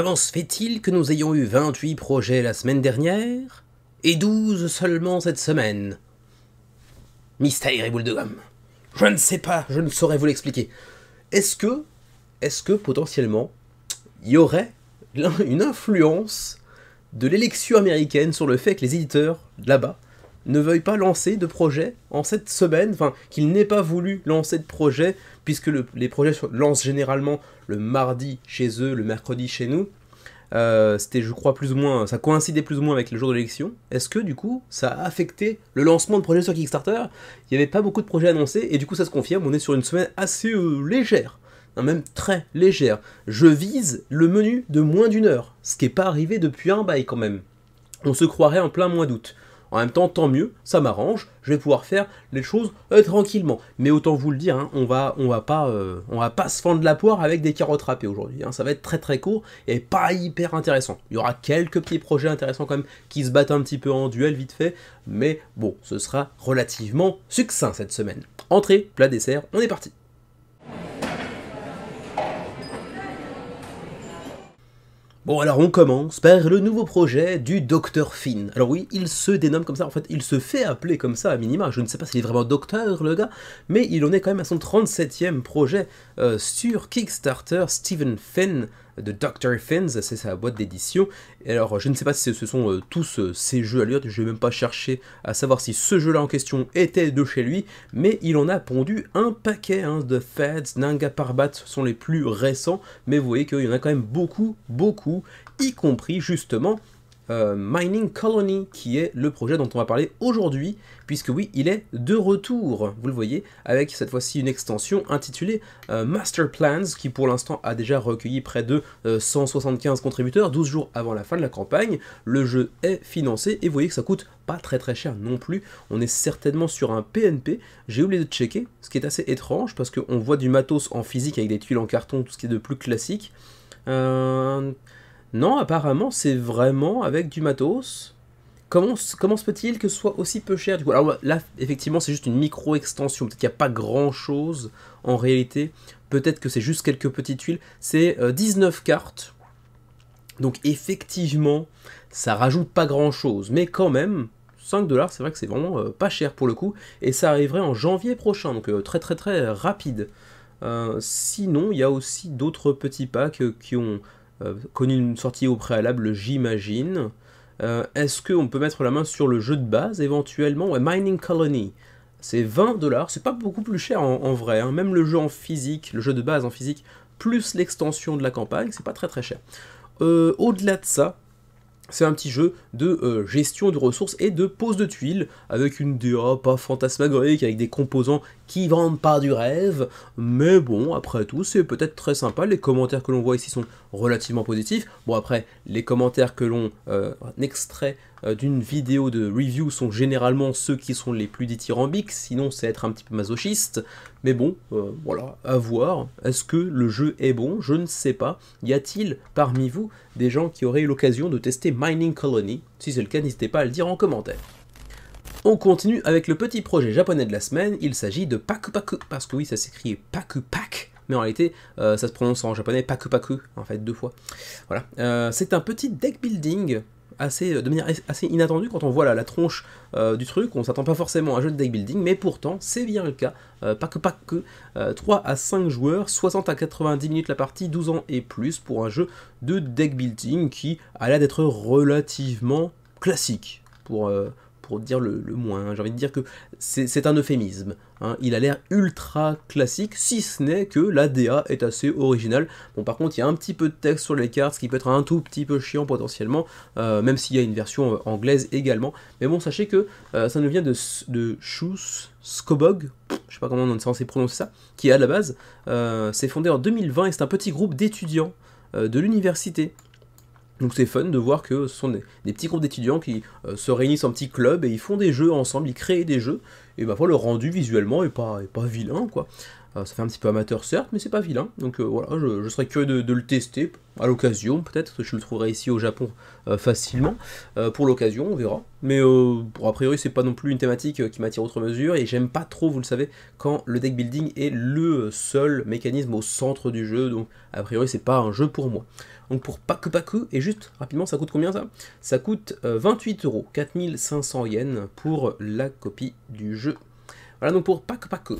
Comment se fait-il que nous ayons eu 28 projets la semaine dernière et 12 seulement cette semaine? Mystère et boule de gomme. Je ne sais pas, je ne saurais vous l'expliquer. Est-ce que potentiellement, il y aurait une influence de l'élection américaine sur le fait que les éditeurs, là-bas, ne veuillent pas lancer de projet en cette semaine, enfin, qu'ils n'aient pas voulu lancer de projet, puisque les projets lancent généralement le mardi chez eux, le mercredi chez nous. C'était, je crois, plus ou moins, ça coïncidait plus ou moins avec le jour de l'élection. Est-ce que, du coup, ça a affecté le lancement de projets sur Kickstarter? Il n'y avait pas beaucoup de projets annoncés, et du coup, ça se confirme, on est sur une semaine assez légère, même très légère. Je vise le menu de moins d'une heure, ce qui n'est pas arrivé depuis un bail quand même. On se croirait en plein mois d'août. En même temps, tant mieux, ça m'arrange, je vais pouvoir faire les choses tranquillement. Mais autant vous le dire, hein, on va pas se fendre la poire avec des carottes râpées aujourd'hui. Hein. Ça va être très très court et pas hyper intéressant. Il y aura quelques petits projets intéressants quand même qui se battent un petit peu en duel vite fait. Mais bon, ce sera relativement succinct cette semaine. Entrée, plat, dessert, on est parti. Bon, alors on commence par le nouveau projet du Dr Finn. Alors oui, il se dénomme comme ça, en fait, il se fait appeler comme ça à minima. Je ne sais pas s'il est vraiment docteur, le gars, mais il en est quand même à son 37e projet sur Kickstarter. Stephen Finn, de Dr Finns, c'est sa boîte d'édition. Et alors, je ne sais pas si ce sont tous ces jeux à lui, je ne vais même pas chercher à savoir si ce jeu-là en question était de chez lui, mais il en a pondu un paquet de Fads, Nanga Parbat sont les plus récents, mais vous voyez qu'il y en a quand même beaucoup, y compris justement Mining Colony, qui est le projet dont on va parler aujourd'hui, puisque oui, il est de retour, vous le voyez, avec cette fois-ci une extension intitulée Master Plans, qui pour l'instant a déjà recueilli près de 175 contributeurs, 12 jours avant la fin de la campagne. Le jeu est financé, et vous voyez que ça coûte pas très cher non plus, on est certainement sur un PNP, j'ai oublié de checker, ce qui est assez étrange, parce qu'on voit du matos en physique avec des tuiles en carton, tout ce qui est de plus classique. Non, apparemment, c'est vraiment avec du matos. Comment se peut-il que ce soit aussi peu cher du coup? Alors là, effectivement, c'est juste une micro-extension. Peut-être qu'il n'y a pas grand-chose en réalité. Peut-être que c'est juste quelques petites tuiles. C'est 19 cartes. Donc effectivement, ça rajoute pas grand-chose. Mais quand même, 5$, c'est vrai que c'est vraiment pas cher pour le coup. Et ça arriverait en janvier prochain. Donc très rapide. Sinon, il y a aussi d'autres petits packs qui ont connu une sortie au préalable, j'imagine. Est-ce qu'on peut mettre la main sur le jeu de base éventuellement? Ouais, Mining Colony, c'est 20$, c'est pas beaucoup plus cher en vrai, hein. Même le jeu en physique, le jeu de base en physique, plus l'extension de la campagne, c'est pas très cher. Au-delà de ça, c'est un petit jeu de gestion de ressources et de pose de tuiles, avec une DA pas fantasmagorique, avec des composants qui vendent pas du rêve, mais bon, après tout, c'est peut-être très sympa. Les commentaires que l'on voit ici sont relativement positifs. Bon, après, les commentaires que l'on extrait d'une vidéo de review sont généralement ceux qui sont les plus dithyrambiques, sinon c'est être un petit peu masochiste, mais bon, voilà, à voir. Est-ce que le jeu est bon? Je ne sais pas. Y a-t-il parmi vous des gens qui auraient eu l'occasion de tester Mining Colony? Si c'est le cas, n'hésitez pas à le dire en commentaire. On continue avec le petit projet japonais de la semaine, il s'agit de Paku Paku, parce que oui, ça s'écrit Paku Pak, mais en réalité, ça se prononce en japonais Paku Paku, en fait, 2 fois. Voilà, c'est un petit deck building, de manière assez inattendue quand on voit la tronche du truc, on s'attend pas forcément à un jeu de deck building, mais pourtant, c'est bien le cas. Paku Paku, 3 à 5 joueurs, 60 à 90 minutes la partie, 12 ans et plus, pour un jeu de deck building qui a l'air d'être relativement classique, pour dire le moins, hein. J'ai envie de dire que c'est un euphémisme, hein. Il a l'air ultra classique, si ce n'est que la DA est assez originale. Bon, par contre, il y a un petit peu de texte sur les cartes, ce qui peut être un tout petit peu chiant potentiellement, même s'il y a une version anglaise également. Mais bon, sachez que ça nous vient de Shoes Skobog, je sais pas comment on est censé prononcer ça, qui à la base s'est fondé en 2020 et c'est un petit groupe d'étudiants de l'université. Donc c'est fun de voir que ce sont des petits groupes d'étudiants qui se réunissent en petits clubs et ils font des jeux ensemble, ils créent des jeux, et bah le rendu visuellement est pas vilain, quoi. Ça fait un petit peu amateur certes, mais c'est pas vilain, donc voilà, je serais curieux de le tester, à l'occasion peut-être, je le trouverai ici au Japon facilement, pour l'occasion, on verra. Mais a priori c'est pas non plus une thématique qui m'attire outre mesure, et j'aime pas trop, vous le savez, quand le deck building est le seul mécanisme au centre du jeu, donc a priori c'est pas un jeu pour moi. Donc pour Paku, et juste rapidement, ça coûte combien ça? Ça coûte 28 €, 4500 yens pour la copie du jeu. Voilà donc pour Paku.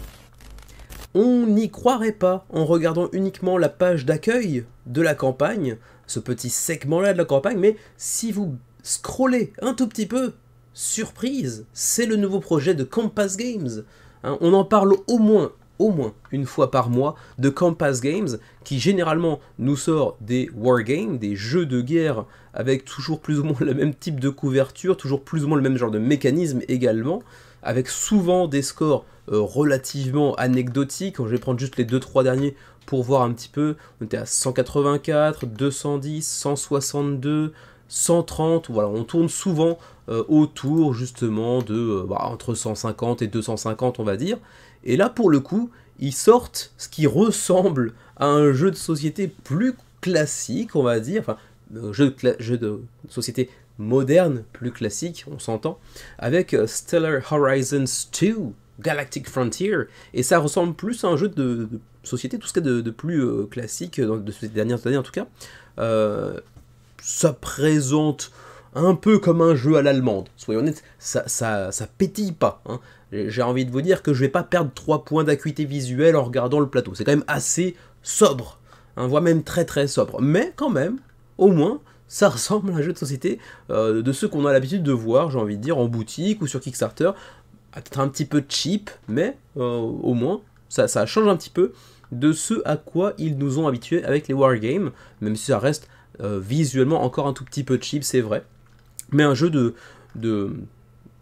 On n'y croirait pas en regardant uniquement la page d'accueil de la campagne, ce petit segment-là de la campagne, mais si vous scrollez un tout petit peu, surprise, c'est le nouveau projet de Compass Games. Hein, on en parle au moins une fois par mois de Compass Games, qui généralement nous sort des wargames, des jeux de guerre avec toujours plus ou moins le même type de couverture, toujours plus ou moins le même genre de mécanisme également, avec souvent des scores relativement anecdotiques. Je vais prendre juste les 2-3 derniers pour voir un petit peu. On était à 184, 210, 162, 130, voilà, on tourne souvent autour justement de entre 150 et 250 on va dire. Et là pour le coup, ils sortent ce qui ressemble à un jeu de société plus classique, on va dire, enfin, jeu de société moderne, plus classique, on s'entend, avec Stellar Horizons 2, Galactic Frontier, et ça ressemble plus à un jeu de société, tout ce qu'il y a de plus classique, de ces dernières années en tout cas. Ça présente un peu comme un jeu à l'allemande, soyons honnêtes, ça pétille pas, hein. J'ai envie de vous dire que je vais pas perdre 3 points d'acuité visuelle en regardant le plateau, c'est quand même assez sobre, hein, voire même très très sobre, mais quand même, au moins, ça ressemble à un jeu de société de ceux qu'on a l'habitude de voir, j'ai envie de dire, en boutique ou sur Kickstarter, peut-être un petit peu cheap, mais au moins, ça change un petit peu de ce à quoi ils nous ont habitués avec les wargames, même si ça reste visuellement encore un tout petit peu cheap, c'est vrai, mais un jeu de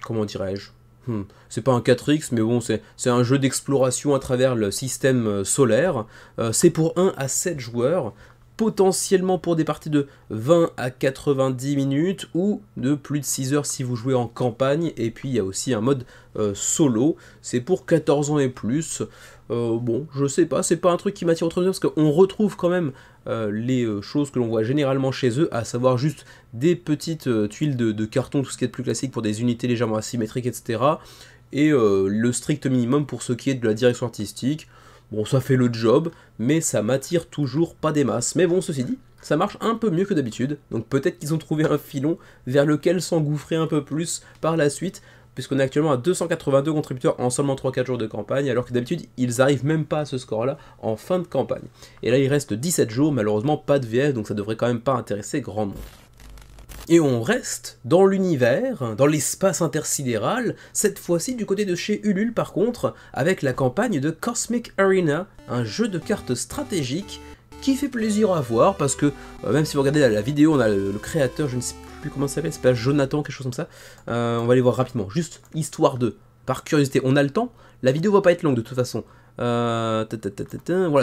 comment dirais-je, c'est pas un 4X, mais bon, c'est un jeu d'exploration à travers le système solaire, c'est pour 1 à 7 joueurs, potentiellement pour des parties de 20 à 90 minutes, ou de plus de 6 heures si vous jouez en campagne, et puis il y a aussi un mode solo, c'est pour 14 ans et plus. Bon, je sais pas, c'est pas un truc qui m'attire autrement, parce qu'on retrouve quand même les choses que l'on voit généralement chez eux, à savoir juste des petites tuiles de carton, tout ce qui est de plus classique pour des unités légèrement asymétriques, etc. Et le strict minimum pour ce qui est de la direction artistique. Bon, ça fait le job, mais ça m'attire toujours pas des masses. Mais bon, ceci dit, ça marche un peu mieux que d'habitude, donc peut-être qu'ils ont trouvé un filon vers lequel s'engouffrer un peu plus par la suite, puisqu'on est actuellement à 282 contributeurs en seulement 3-4 jours de campagne, alors que d'habitude, ils arrivent même pas à ce score-là en fin de campagne. Et là, il reste 17 jours, malheureusement pas de VF, donc ça devrait quand même pas intéresser grand monde. Et on reste dans l'univers, dans l'espace intersidéral, cette fois-ci du côté de chez Ulule par contre, avec la campagne de Cosmic Arena, un jeu de cartes stratégique qui fait plaisir à voir, parce que même si vous regardez la vidéo, on a le créateur, je ne sais plus comment ça s'appelle, c'est pas Jonathan, quelque chose comme ça, on va aller voir rapidement, juste histoire de, par curiosité, on a le temps, la vidéo va pas être longue de toute façon. Voilà,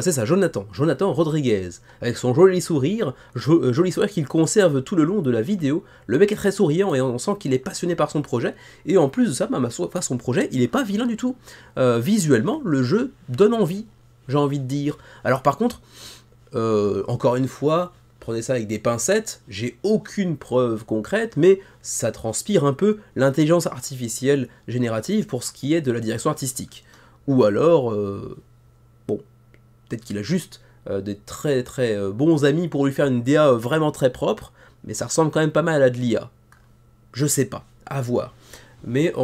c'est ça, Jonathan Rodriguez, avec son joli sourire qu'il conserve tout le long de la vidéo. Le mec est très souriant et on sent qu'il est passionné par son projet, et en plus de ça, son projet, il est pas vilain du tout. Visuellement, le jeu donne envie, j'ai envie de dire. Alors par contre, encore une fois, prenez ça avec des pincettes, j'ai aucune preuve concrète, mais ça transpire un peu l'intelligence artificielle générative pour ce qui est de la direction artistique. Ou alors, bon, peut-être qu'il a juste des très très bons amis pour lui faire une DA vraiment très propre, mais ça ressemble quand même pas mal à de l'IA. Je sais pas, à voir. Mais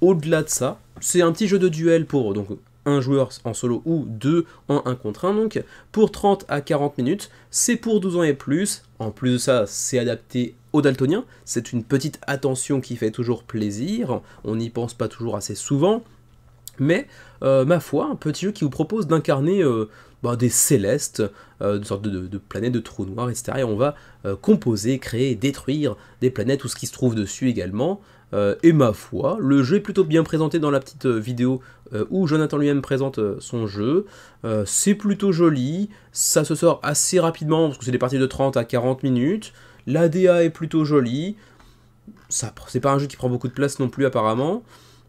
au-delà de ça, c'est un petit jeu de duel pour donc un joueur en solo ou 2 en 1 contre 1, donc pour 30 à 40 minutes, c'est pour 12 ans et plus. En plus de ça, c'est adapté aux daltoniens, c'est une petite attention qui fait toujours plaisir, on n'y pense pas toujours assez souvent. Mais, ma foi, un petit jeu qui vous propose d'incarner des célestes, une sorte de planètes de trous noirs, etc. Et on va composer, créer, détruire des planètes, tout ce qui se trouve dessus également. Et ma foi, le jeu est plutôt bien présenté dans la petite vidéo où Jonathan lui-même présente son jeu. C'est plutôt joli, ça se sort assez rapidement, parce que c'est des parties de 30 à 40 minutes. La DA est plutôt jolie. C'est pas un jeu qui prend beaucoup de place non plus apparemment.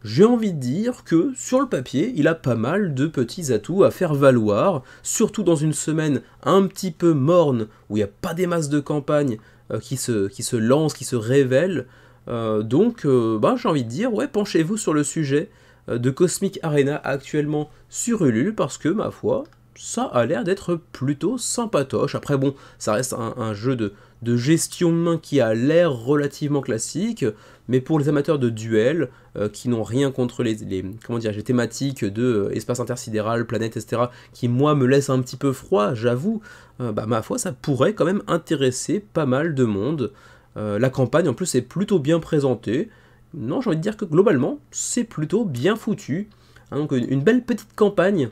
J'ai envie de dire que, sur le papier, il a pas mal de petits atouts à faire valoir, surtout dans une semaine un petit peu morne, où il n'y a pas des masses de campagne qui se lancent, qui se révèlent. Donc, j'ai envie de dire, ouais, penchez-vous sur le sujet de Cosmic Arena actuellement sur Ulule, parce que, ma foi, ça a l'air d'être plutôt sympatoche. Après bon, ça reste un jeu de gestion de main qui a l'air relativement classique, mais pour les amateurs de duel, qui n'ont rien contre les thématiques de espace intersidéral, planète, etc., qui moi me laissent un petit peu froid, j'avoue, bah ma foi ça pourrait quand même intéresser pas mal de monde. La campagne en plus est plutôt bien présentée. Non, j'ai envie de dire que globalement, c'est plutôt bien foutu. Hein, donc une belle petite campagne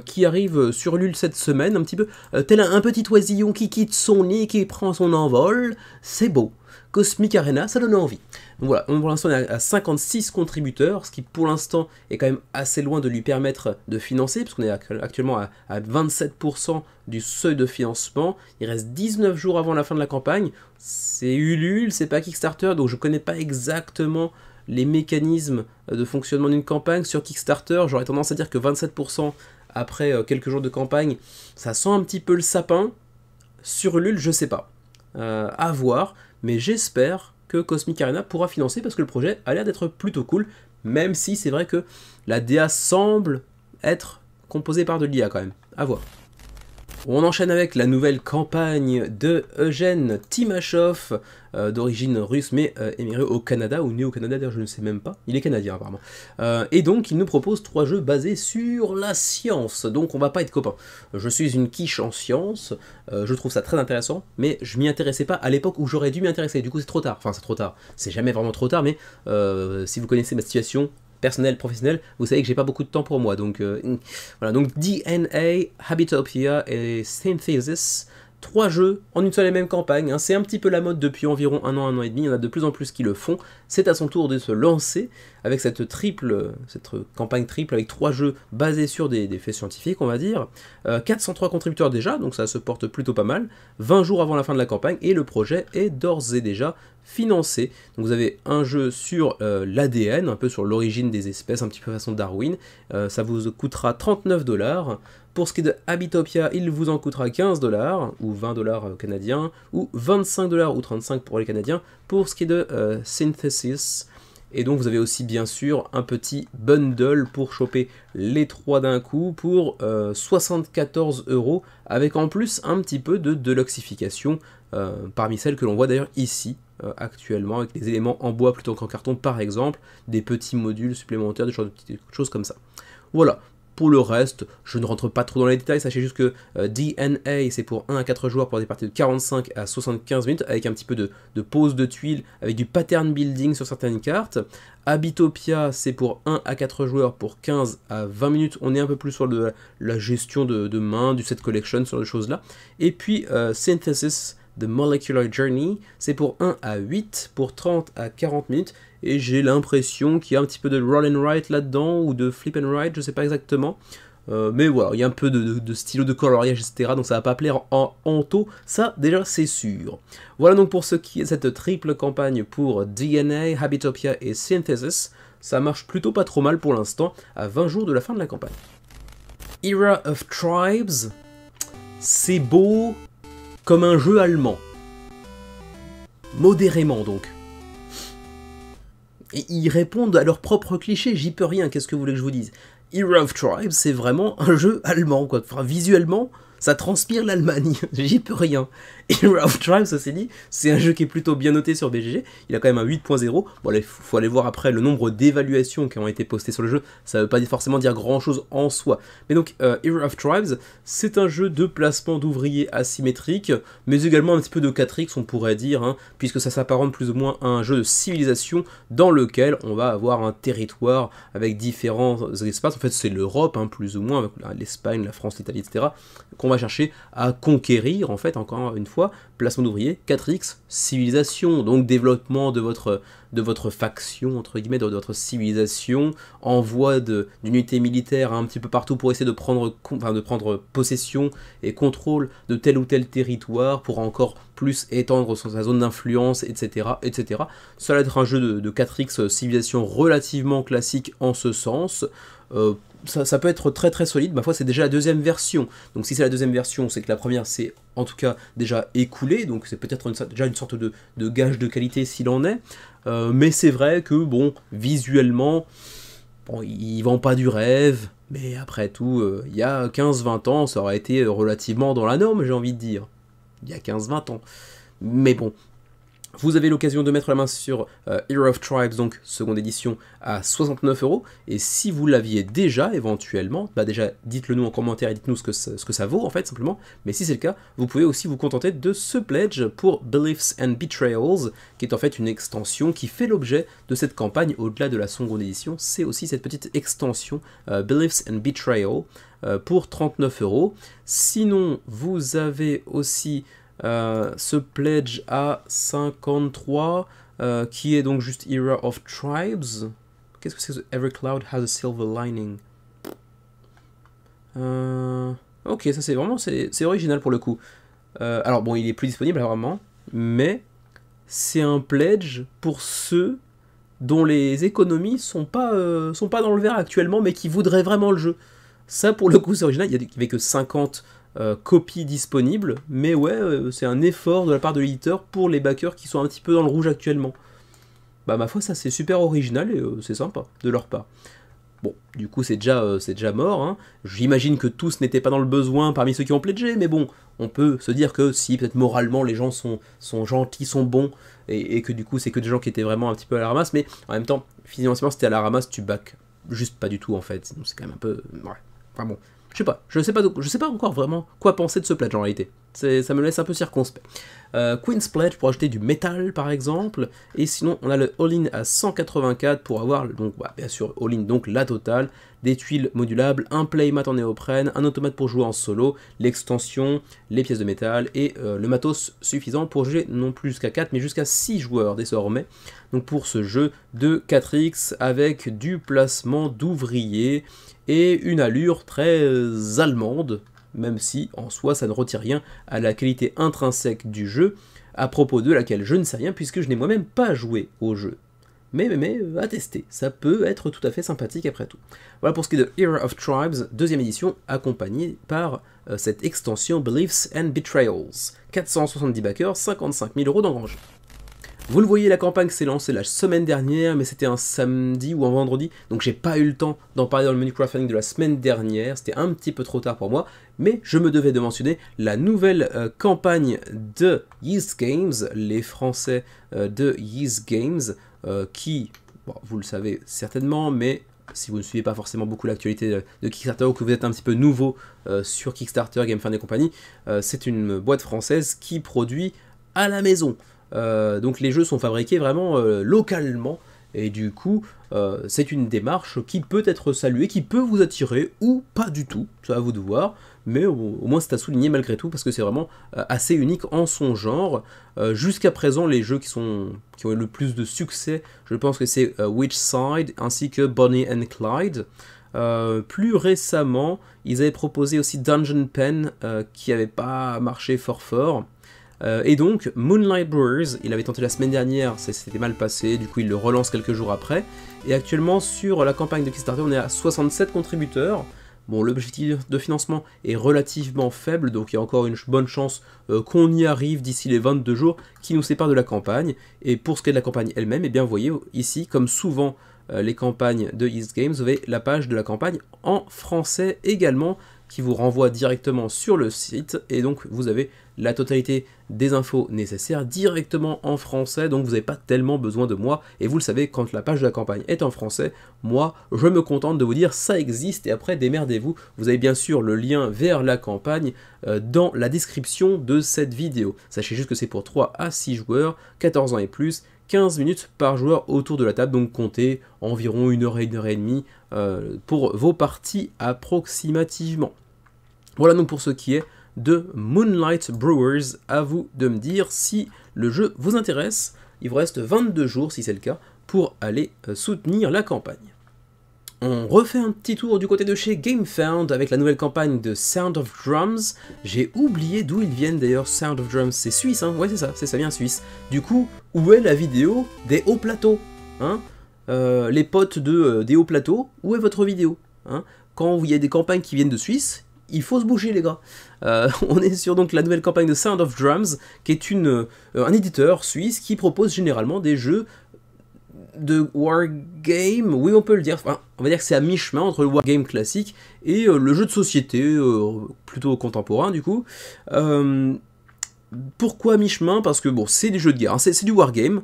qui arrive sur Ulule cette semaine, un petit peu tel un petit oisillon qui quitte son nid, qui prend son envol. C'est beau. Cosmic Arena, ça donne envie. Donc voilà, pour l'instant on est à 56 contributeurs, ce qui pour l'instant est quand même assez loin de lui permettre de financer, puisqu'on est actuellement à 27% du seuil de financement. Il reste 19 jours avant la fin de la campagne. C'est Ulule, c'est pas Kickstarter, donc je connais pas exactement les mécanismes de fonctionnement d'une campagne. Sur Kickstarter, j'aurais tendance à dire que 27% après quelques jours de campagne, ça sent un petit peu le sapin. Sur Ulule, je sais pas. À voir, mais j'espère que Cosmic Arena pourra financer parce que le projet a l'air d'être plutôt cool, même si c'est vrai que la DA semble être composée par de l'IA quand même. À voir. On enchaîne avec la nouvelle campagne de Eugène Timashov, d'origine russe mais émigré au Canada, ou né au Canada d'ailleurs je ne sais même pas, il est canadien apparemment. Et donc il nous propose 3 jeux basés sur la science, donc on va pas être copains. Je suis une quiche en science, je trouve ça très intéressant, mais je m'y intéressais pas à l'époque où j'aurais dû m'y intéresser, du coup c'est trop tard, enfin c'est trop tard, c'est jamais vraiment trop tard, mais si vous connaissez ma situation personnel, professionnel, vous savez que j'ai pas beaucoup de temps pour moi, donc voilà, donc DNA, Habitopia et Synthesis, 3 jeux en une seule et même campagne, hein. C'est un petit peu la mode depuis environ un an et demi, il y en a de plus en plus qui le font, c'est à son tour de se lancer avec cette campagne triple avec 3 jeux basés sur des faits scientifiques on va dire, 403 contributeurs déjà, donc ça se porte plutôt pas mal, 20 jours avant la fin de la campagne, et le projet est d'ores et déjà financé. Donc vous avez un jeu sur l'ADN, un peu sur l'origine des espèces, un petit peu façon Darwin, ça vous coûtera 39$. Pour ce qui est de Habitopia, il vous en coûtera 15$, ou 20$ canadiens, ou 25$ ou 35$ pour les Canadiens, pour ce qui est de Synthesis. Et donc vous avez aussi bien sûr un petit bundle pour choper les 3 d'un coup pour 74€, avec en plus un petit peu de deluxification, parmi celles que l'on voit d'ailleurs ici, actuellement, avec des éléments en bois plutôt qu'en carton par exemple, des petits modules supplémentaires, des choses comme ça. Voilà. Pour le reste, je ne rentre pas trop dans les détails, sachez juste que DNA c'est pour 1 à 4 joueurs pour des parties de 45 à 75 minutes, avec un petit peu de pose de tuiles, avec du pattern building sur certaines cartes. Habitopia c'est pour 1 à 4 joueurs pour 15 à 20 minutes, on est un peu plus sur la gestion de main, du set collection, sur les choses là. Et puis Synthesis, The Molecular Journey, c'est pour 1 à 8, pour 30 à 40 minutes, et j'ai l'impression qu'il y a un petit peu de roll and write là-dedans, ou de flip and write, je sais pas exactement, mais voilà, il y a un peu de stylo de coloriage, etc., donc ça va pas plaire en hanto, ça déjà c'est sûr. Voilà donc pour ce qui est de cette triple campagne pour DNA, Habitopia et Synthesis, ça marche plutôt pas trop mal pour l'instant, à 20 jours de la fin de la campagne. Era of Tribes, c'est beau comme un jeu allemand. Modérément donc. Et ils répondent à leurs propres clichés, j'y peux rien, qu'est-ce que vous voulez que je vous dise? Era of Tribes, c'est vraiment un jeu allemand, quoi. Enfin, visuellement, ça transpire l'Allemagne, j'y peux rien. Era of Tribes, ça c'est dit, c'est un jeu qui est plutôt bien noté sur BGG, il a quand même un 8.0, bon il faut aller voir après le nombre d'évaluations qui ont été postées sur le jeu, ça veut pas forcément dire grand chose en soi. Mais donc, Era of Tribes, c'est un jeu de placement d'ouvriers asymétrique, mais également un petit peu de 4X on pourrait dire, hein, puisque ça s'apparente plus ou moins à un jeu de civilisation dans lequel on va avoir un territoire avec différents espaces, en fait c'est l'Europe, hein, plus ou moins, avec l'Espagne, la France, l'Italie, etc., qu'on va chercher à conquérir, en fait, encore une fois, placement d'ouvriers, 4X, civilisation, donc développement de votre faction, entre guillemets, de votre civilisation, envoi d'unités militaires un petit peu partout pour essayer de prendre possession et contrôle de tel ou tel territoire pour encore plus étendre sa zone d'influence, etc., etc. Ça va être un jeu de 4X civilisation relativement classique en ce sens. Ça peut être très très solide, ma foi c'est déjà la deuxième version, donc si c'est la deuxième version, c'est que la première c'est en tout cas déjà écoulée, donc c'est peut-être déjà une sorte de gage de qualité s'il en est, mais c'est vrai que bon, visuellement, bon, il vend pas du rêve, Mais après tout, il y a 15-20 ans, ça aurait été relativement dans la norme, j'ai envie de dire. Il y a 15-20 ans. Mais bon, vous avez l'occasion de mettre la main sur Era of Tribes, donc seconde édition, à 69€. Et si vous l'aviez déjà, éventuellement, bah déjà, dites-le nous en commentaire et dites-nous ce que ça vaut, en fait, simplement. Mais si c'est le cas, vous pouvez aussi vous contenter de ce pledge pour Beliefs and Betrayals, qui est en fait une extension qui fait l'objet de cette campagne au-delà de la seconde édition. C'est aussi cette petite extension Beliefs and Betrayal pour 39€. Sinon, vous avez aussi ce pledge à 53, qui est donc juste Era of Tribes. Qu'est-ce que c'est que Every Cloud has a Silver Lining? Ok, ça c'est vraiment, c'est original pour le coup. Alors bon, il est plus disponible vraiment, mais c'est un pledge pour ceux dont les économies sont pas dans le vert actuellement, mais qui voudraient vraiment le jeu. Ça pour le coup c'est original, il n'y avait que 50 copies disponibles, mais ouais, c'est un effort de la part de l'éditeur pour les backers qui sont un petit peu dans le rouge actuellement. Bah ma foi, ça c'est super original et c'est sympa de leur part. Bon, du coup c'est déjà mort, hein. J'imagine que tous n'étaient pas dans le besoin parmi ceux qui ont pledgé, mais bon, on peut se dire que si peut-être moralement les gens sont gentils, sont bons, et que du coup c'est que des gens qui étaient vraiment un petit peu à la ramasse, mais en même temps, financièrement si t'es à la ramasse, tu back juste pas du tout en fait, donc c'est quand même un peu... Ouais, enfin bon... Je sais pas encore vraiment quoi penser de ce pledge en réalité. Ça me laisse un peu circonspect. Queen's Pledge pour acheter du métal par exemple, et sinon on a le all-in à 184 pour avoir, donc bah, bien sûr all-in, donc la totale, des tuiles modulables, un playmat en néoprène, un automate pour jouer en solo, l'extension, les pièces de métal et le matos suffisant pour jouer non plus jusqu'à 4 mais jusqu'à 6 joueurs désormais. Donc pour ce jeu de 4X avec du placement d'ouvriers et une allure très allemande, même si en soi ça ne retire rien à la qualité intrinsèque du jeu, à propos de laquelle je ne sais rien puisque je n'ai moi-même pas joué au jeu. Mais à tester, ça peut être tout à fait sympathique après tout. Voilà pour ce qui est de Era of Tribes, deuxième édition, accompagnée par cette extension Beliefs and Betrayals. 470 backers, 55 000€ d'engrangés. Vous le voyez, la campagne s'est lancée la semaine dernière, mais c'était un samedi ou un vendredi, donc j'ai pas eu le temps d'en parler dans le menu crowdfunding de la semaine dernière, c'était un petit peu trop tard pour moi, mais je me devais de mentionner la nouvelle campagne de Yeast Games, les Français de Yeast Games, qui, bon, vous le savez certainement, mais si vous ne suivez pas forcément beaucoup l'actualité de Kickstarter ou que vous êtes un petit peu nouveau sur Kickstarter, GameFund et compagnie, c'est une boîte française qui produit à la maison. Donc les jeux sont fabriqués vraiment localement et du coup c'est une démarche qui peut être saluée, qui peut vous attirer ou pas du tout, c'est à vous de voir, mais au moins c'est à souligner malgré tout parce que c'est vraiment assez unique en son genre. Jusqu'à présent les jeux qui ont eu le plus de succès, je pense que c'est Witchside ainsi que Bonnie and Clyde. Plus récemment ils avaient proposé aussi Dungeon Pen qui n'avait pas marché fort. Et donc, Moonlight Brewers, il avait tenté la semaine dernière, ça s'était mal passé, du coup il le relance quelques jours après. Et actuellement, sur la campagne de Kickstarter, on est à 67 contributeurs. Bon, l'objectif de financement est relativement faible, donc il y a encore une bonne chance qu'on y arrive d'ici les 22 jours qui nous séparent de la campagne. Et pour ce qui est de la campagne elle-même, eh bien vous voyez ici, comme souvent les campagnes de Yeast Games, vous avez la page de la campagne en français également, qui vous renvoie directement sur le site, et donc vous avez la totalité des infos nécessaires directement en français, donc vous n'avez pas tellement besoin de moi, et vous le savez, quand la page de la campagne est en français, moi je me contente de vous dire ça existe, et après démerdez-vous. Vous avez bien sûr le lien vers la campagne dans la description de cette vidéo. Sachez juste que c'est pour 3 à 6 joueurs, 14 ans et plus, 15 minutes par joueur autour de la table, donc comptez environ 1 heure et demie pour vos parties approximativement. Voilà donc pour ce qui est de Moonlight Brewers. À vous de me dire si le jeu vous intéresse. Il vous reste 22 jours si c'est le cas pour aller soutenir la campagne. On refait un petit tour du côté de chez GameFound avec la nouvelle campagne de Sound of Drums. J'ai oublié d'où ils viennent d'ailleurs. Sound of Drums, c'est suisse, hein? Ouais, c'est ça vient suisse. Du coup, où est la vidéo des hauts plateaux, hein? Les potes des hauts plateaux, où est votre vidéo, hein? Quand il y a des campagnes qui viennent de Suisse, il faut se bouger les gars. On est sur donc la nouvelle campagne de Sound of Drums, qui est un éditeur suisse qui propose généralement des jeux de wargame, oui on peut le dire, enfin, on va dire que c'est à mi-chemin entre le wargame classique et le jeu de société, plutôt contemporain du coup. Pourquoi mi-chemin? Parce que bon, c'est des jeux de guerre, hein, c'est du wargame,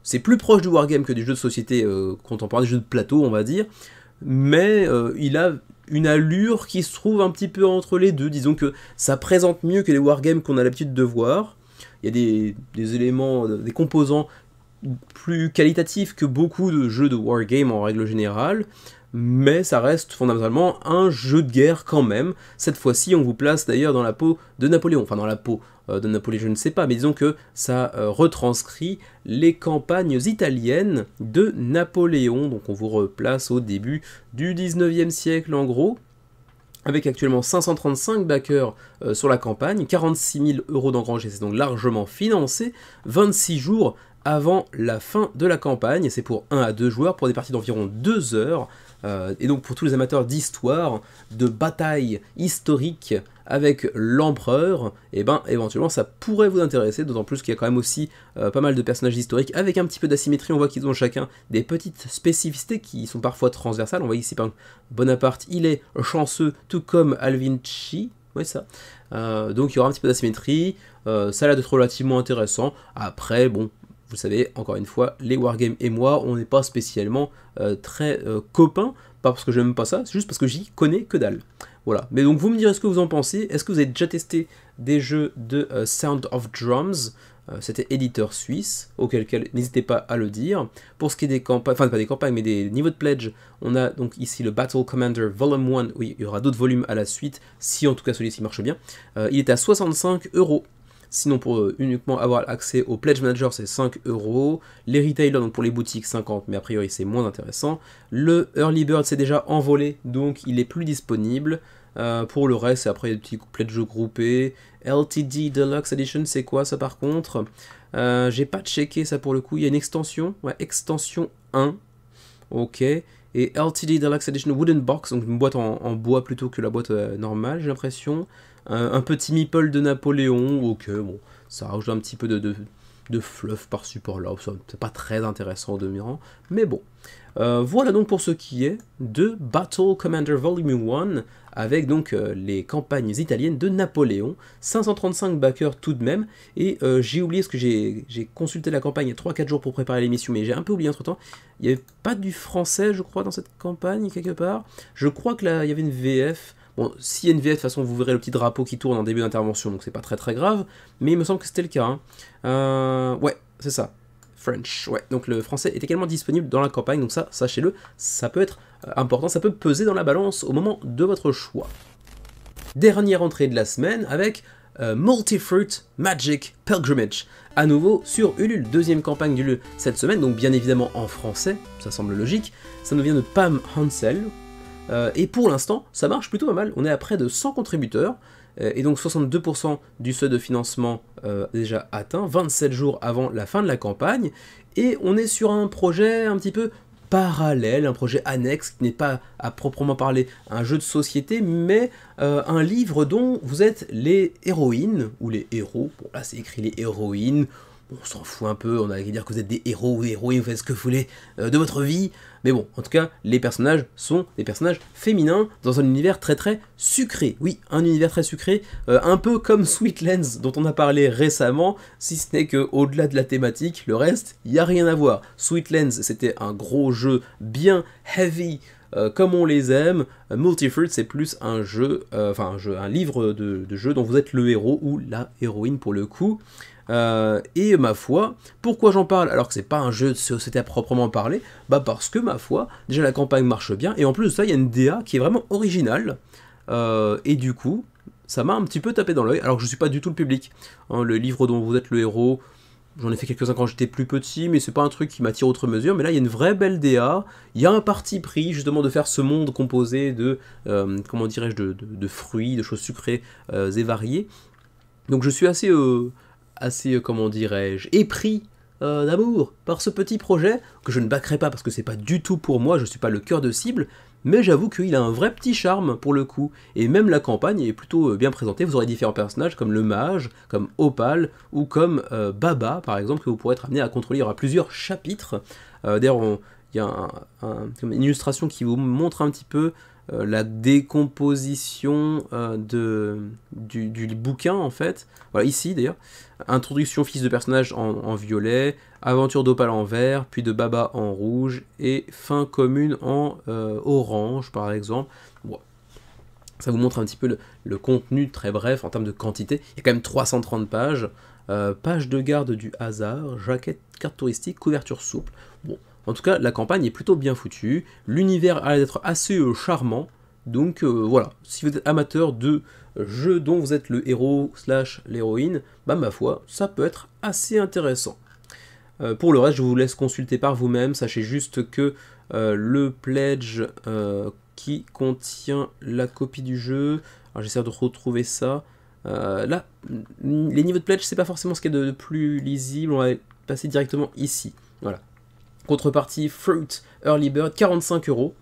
c'est plus proche du wargame que des jeux de société contemporains, des jeux de plateau on va dire, mais il a une allure qui se trouve un petit peu entre les deux, disons que ça présente mieux que les wargames qu'on a l'habitude de voir. Il y a des éléments, des composants plus qualitatifs que beaucoup de jeux de wargame en règle générale, mais ça reste fondamentalement un jeu de guerre quand même. Cette fois-ci, on vous place d'ailleurs dans la peau de Napoléon, enfin dans la peau de Napoléon, je ne sais pas, mais disons que ça retranscrit les campagnes italiennes de Napoléon, donc on vous replace au début du 19e siècle en gros, avec actuellement 535 backers sur la campagne, 46 000 € d'engrangés, c'est donc largement financé, 26 jours avant la fin de la campagne, c'est pour 1 à 2 joueurs, pour des parties d'environ 2 heures, et donc pour tous les amateurs d'histoire, de bataille historique avec l'empereur, et ben éventuellement ça pourrait vous intéresser, d'autant plus qu'il y a quand même aussi pas mal de personnages historiques, avec un petit peu d'asymétrie, on voit qu'ils ont chacun des petites spécificités qui sont parfois transversales, on voit ici par exemple Bonaparte, il est chanceux, tout comme Alvinci, ouais ça, donc il y aura un petit peu d'asymétrie, ça a l'air d'être relativement intéressant, après bon, vous savez, encore une fois, les wargames et moi, on n'est pas spécialement très copains, pas parce que j'aime pas ça, c'est juste parce que j'y connais que dalle. Voilà, mais donc vous me direz ce que vous en pensez, est-ce que vous avez déjà testé des jeux de Sound of Drums, c'était éditeur suisse, auquel cas n'hésitez pas à le dire. Pour ce qui est des campagnes, enfin pas des campagnes, mais des niveaux de pledge, on a donc ici le Battle Commander Volume 1, oui, il y aura d'autres volumes à la suite, si en tout cas celui-ci marche bien. Il est à 65 €. Sinon, pour uniquement avoir accès au Pledge Manager, c'est 5 €. Les retailers, donc pour les boutiques, 50, mais a priori c'est moins intéressant. Le Early Bird s'est déjà envolé, donc il est plus disponible. Pour le reste, c'est après des petits pledges groupés. LTD Deluxe Edition, c'est quoi ça par contre? J'ai pas checké ça pour le coup. Il y a une extension, ouais, extension 1. Ok. Et LTD Deluxe Edition Wooden Box, donc une boîte en bois plutôt que la boîte normale, j'ai l'impression. Un petit meeple de Napoléon, ok, bon, ça rajoute un petit peu de fluff par-ci par-là, c'est pas très intéressant au demeurant, mais bon. Voilà donc pour ce qui est de Battle Commander Volume 1, avec donc les campagnes italiennes de Napoléon, 535 backers tout de même, et j'ai oublié, parce que j'ai consulté la campagne il y a 3-4 jours pour préparer l'émission, mais j'ai un peu oublié entre temps, il n'y avait pas du français je crois dans cette campagne quelque part, je crois que là il y avait une VF. Bon, s'il y a une VF, de toute façon, vous verrez le petit drapeau qui tourne en début d'intervention, donc c'est pas très très grave, mais il me semble que c'était le cas. Hein. Ouais, c'est ça. French, ouais. Donc le français est également disponible dans la campagne, donc ça, sachez-le, ça peut être important, ça peut peser dans la balance au moment de votre choix. Dernière entrée de la semaine avec Multifruit Magic Pilgrimage, à nouveau sur Ulule, deuxième campagne d'Ulule cette semaine, donc bien évidemment en français, ça semble logique, ça nous vient de Pam Hansel. Et pour l'instant, ça marche plutôt pas mal. On est à près de 100 contributeurs, et donc 62% du seuil de financement déjà atteint, 27 jours avant la fin de la campagne, et on est sur un projet un petit peu parallèle, un projet annexe, qui n'est pas à proprement parler un jeu de société, mais un livre dont vous êtes les héroïnes, ou les héros, bon là c'est écrit les héroïnes, on s'en fout un peu, on a qu'à dire que vous êtes des héros ou des héroïnes, vous faites ce que vous voulez de votre vie, mais bon, en tout cas, les personnages sont des personnages féminins dans un univers très très sucré. Oui, un univers très sucré, un peu comme Sweetlands dont on a parlé récemment, si ce n'est qu'au-delà de la thématique, le reste, il n'y a rien à voir. Sweetlands, c'était un gros jeu bien heavy, comme on les aime. Multifruit, c'est plus un jeu, un livre de jeu dont vous êtes le héros ou la héroïne pour le coup. Et ma foi, pourquoi j'en parle alors que c'est pas un jeu de société à proprement parler? Bah parce que ma foi, déjà la campagne marche bien, et en plus de ça, il y a une DA qui est vraiment originale, et du coup, ça m'a un petit peu tapé dans l'œil, alors que je suis pas du tout le public. Hein, le livre dont vous êtes le héros, j'en ai fait quelques-uns quand j'étais plus petit, mais c'est pas un truc qui m'attire outre mesure, mais là il y a une vraie belle DA, il y a un parti pris justement de faire ce monde composé de, comment dirais-je, de fruits, de choses sucrées et variées, donc je suis assez comment dirais-je, épris d'amour par ce petit projet, que je ne backerai pas parce que c'est pas du tout pour moi, je suis pas le cœur de cible, mais j'avoue qu'il a un vrai petit charme pour le coup, et même la campagne est plutôt bien présentée, vous aurez différents personnages comme le mage, comme Opal, ou comme Baba par exemple, que vous pourrez être amené à contrôler, il y aura plusieurs chapitres D'ailleurs, il y a une illustration qui vous montre un petit peu la décomposition du bouquin en fait. Voilà, ici d'ailleurs, introduction fiche de personnage en violet, aventure d'Opal en vert, puis de Baba en rouge, et fin commune en orange par exemple. Bon. Ça vous montre un petit peu le contenu très bref en termes de quantité. Il y a quand même 330 pages. Page de garde du hasard, jaquette, carte touristique, couverture souple. Bon, en tout cas, la campagne est plutôt bien foutue. L'univers a l'air d'être assez charmant. Donc voilà, si vous êtes amateur de jeux dont vous êtes le héros / l'héroïne, bah ma foi, ça peut être assez intéressant. Pour le reste, je vous laisse consulter par vous-même. Sachez juste que le pledge qui contient la copie du jeu, alors j'essaie de retrouver ça. Là, les niveaux de pledge, c'est pas forcément ce qu'il y a de plus lisible. On va passer directement ici. Voilà. Contrepartie, Fruit Early Bird, 45 €.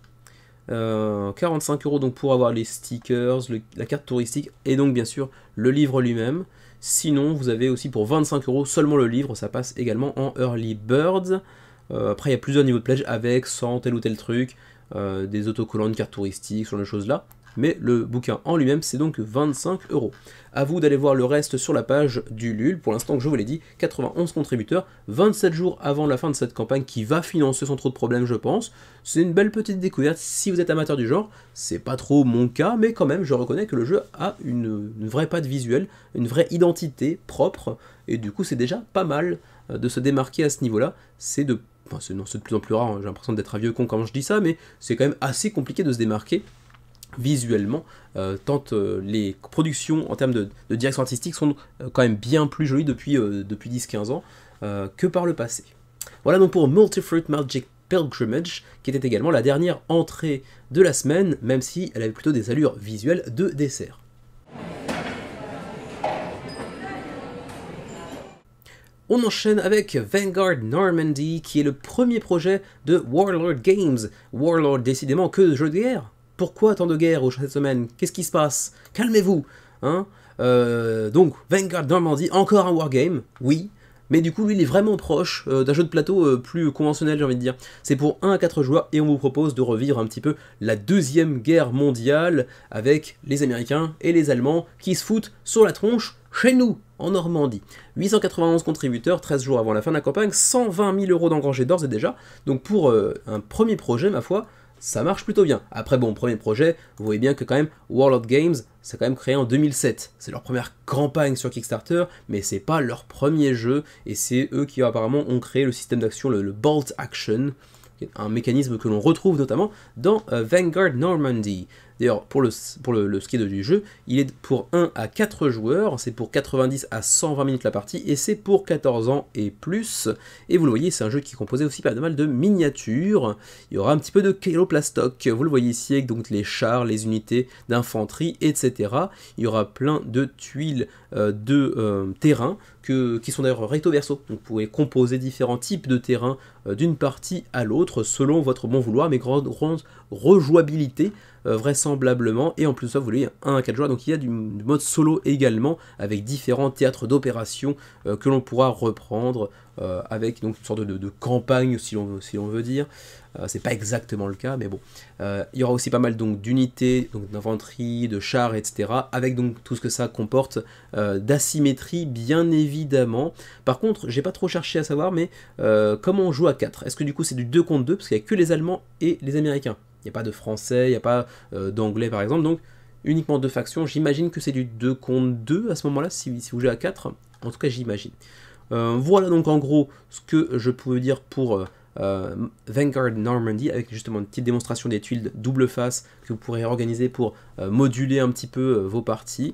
45 € donc pour avoir les stickers, la carte touristique et donc bien sûr le livre lui-même. Sinon, vous avez aussi pour 25 € seulement le livre, ça passe également en Early Birds. Après, il y a plusieurs niveaux de pledge avec, sans tel ou tel truc, des autocollants, de cartes touristiques, ce genre de choses-là. Mais le bouquin en lui-même, c'est donc 25 €. A vous d'aller voir le reste sur la page du LUL. Pour l'instant, je vous l'ai dit, 91 contributeurs, 27 jours avant la fin de cette campagne qui va financer sans trop de problèmes, je pense. C'est une belle petite découverte si vous êtes amateur du genre. C'est pas trop mon cas, mais quand même, je reconnais que le jeu a une vraie patte visuelle, une vraie identité propre, et du coup, c'est déjà pas mal de se démarquer à ce niveau-là. C'est de plus en plus rare, hein. J'ai l'impression d'être un vieux con quand je dis ça, mais c'est quand même assez compliqué de se démarquer visuellement, tant les productions en termes de direction artistique sont quand même bien plus jolies depuis 10-15 ans que par le passé. Voilà donc pour Multifruit Magic Pilgrimage, qui était également la dernière entrée de la semaine, même si elle avait plutôt des allures visuelles de dessert. On enchaîne avec Vanguard Normandy, qui est le premier projet de Warlord Games. Warlord, décidément, que de jeux de guerre. Pourquoi tant de guerre cette semaine? Qu'est-ce qui se passe? Calmez-vous, hein. Donc, Vanguard Normandy, encore un wargame, oui, mais du coup, lui, il est vraiment proche d'un jeu de plateau plus conventionnel, j'ai envie de dire. C'est pour 1 à 4 joueurs, et on vous propose de revivre un petit peu la Deuxième Guerre mondiale, avec les Américains et les Allemands qui se foutent sur la tronche chez nous, en Normandie. 891 contributeurs, 13 jours avant la fin de la campagne, 120 000 € d'engrangés d'ores et déjà, donc pour un premier projet, ma foi, ça marche plutôt bien. Après, bon, premier projet, vous voyez bien que quand même, Warlord Games, c'est quand même créé en 2007. C'est leur première campagne sur Kickstarter, mais c'est pas leur premier jeu, et c'est eux qui apparemment ont créé le système d'action, le Bolt Action, un mécanisme que l'on retrouve notamment dans Vanguard Normandy. D'ailleurs, pour le ski du jeu, il est pour 1 à 4 joueurs, c'est pour 90 à 120 minutes la partie, et c'est pour 14 ans et plus. Et vous le voyez, c'est un jeu qui est composé aussi pas mal de miniatures. Il y aura un petit peu de Kéloplastoc, vous le voyez ici, avec donc les chars, les unités d'infanterie, etc. Il y aura plein de tuiles de terrain, qui sont d'ailleurs recto verso. Donc vous pouvez composer différents types de terrain d'une partie à l'autre, selon votre bon vouloir, mais grande rejouabilité, vraisemblablement, et en plus de ça vous voulez 1 à 4 joueurs, donc il y a du mode solo également, avec différents théâtres d'opération que l'on pourra reprendre, avec donc une sorte de campagne si l'on veut dire. C'est pas exactement le cas, mais bon. Il y aura aussi pas mal donc d'unités, d'infanterie, de chars, etc. Avec donc tout ce que ça comporte d'asymétrie, bien évidemment. Par contre, j'ai pas trop cherché à savoir, mais comment on joue à 4? Est-ce que du coup c'est du 2 contre 2, parce qu'il n'y a que les Allemands et les Américains? Il n'y a pas de Français, il n'y a pas d'Anglais par exemple, donc uniquement 2 factions. J'imagine que c'est du 2 contre 2 à ce moment-là, si vous jouez à 4. En tout cas, j'imagine. Voilà donc en gros ce que je pouvais dire pour Vanguard Normandy, avec justement une petite démonstration des tuiles double face que vous pourrez organiser pour moduler un petit peu vos parties,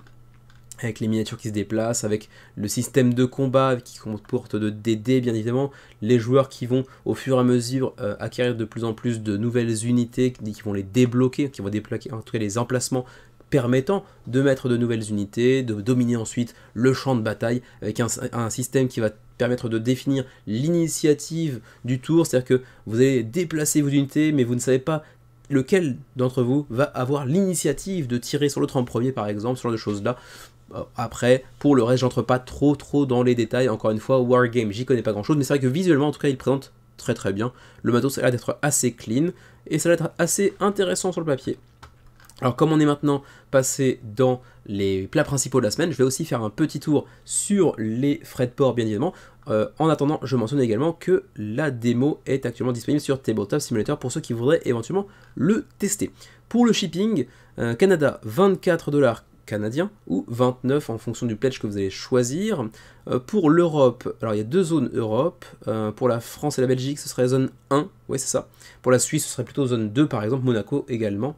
avec les miniatures qui se déplacent, avec le système de combat qui comporte des dés bien évidemment, les joueurs qui vont au fur et à mesure acquérir de plus en plus de nouvelles unités, qui vont les débloquer, qui vont débloquer en tout cas les emplacements permettant de mettre de nouvelles unités, de dominer ensuite le champ de bataille, avec un système qui va permettre de définir l'initiative du tour, c'est-à-dire que vous allez déplacer vos unités, mais vous ne savez pas lequel d'entre vous va avoir l'initiative de tirer sur l'autre en premier, par exemple, ce genre de choses-là. Après, pour le reste, j'entre pas trop dans les détails. Encore une fois, Wargame, j'y connais pas grand-chose, mais c'est vrai que visuellement, en tout cas, il présente très très bien. Le matos a l'air d'être assez clean, et ça a l'air d'être assez intéressant sur le papier. Alors comme on est maintenant passé dans les plats principaux de la semaine, je vais aussi faire un petit tour sur les frais de port bien évidemment. En attendant, je mentionne également que la démo est actuellement disponible sur Tabletop Simulator pour ceux qui voudraient éventuellement le tester. Pour le shipping, Canada, 24$ canadiens ou 29 en fonction du pledge que vous allez choisir. Pour l'Europe, alors il y a 2 zones Europe. Pour la France et la Belgique, ce serait zone 1, ouais c'est ça. Pour la Suisse, ce serait plutôt zone 2 par exemple, Monaco également.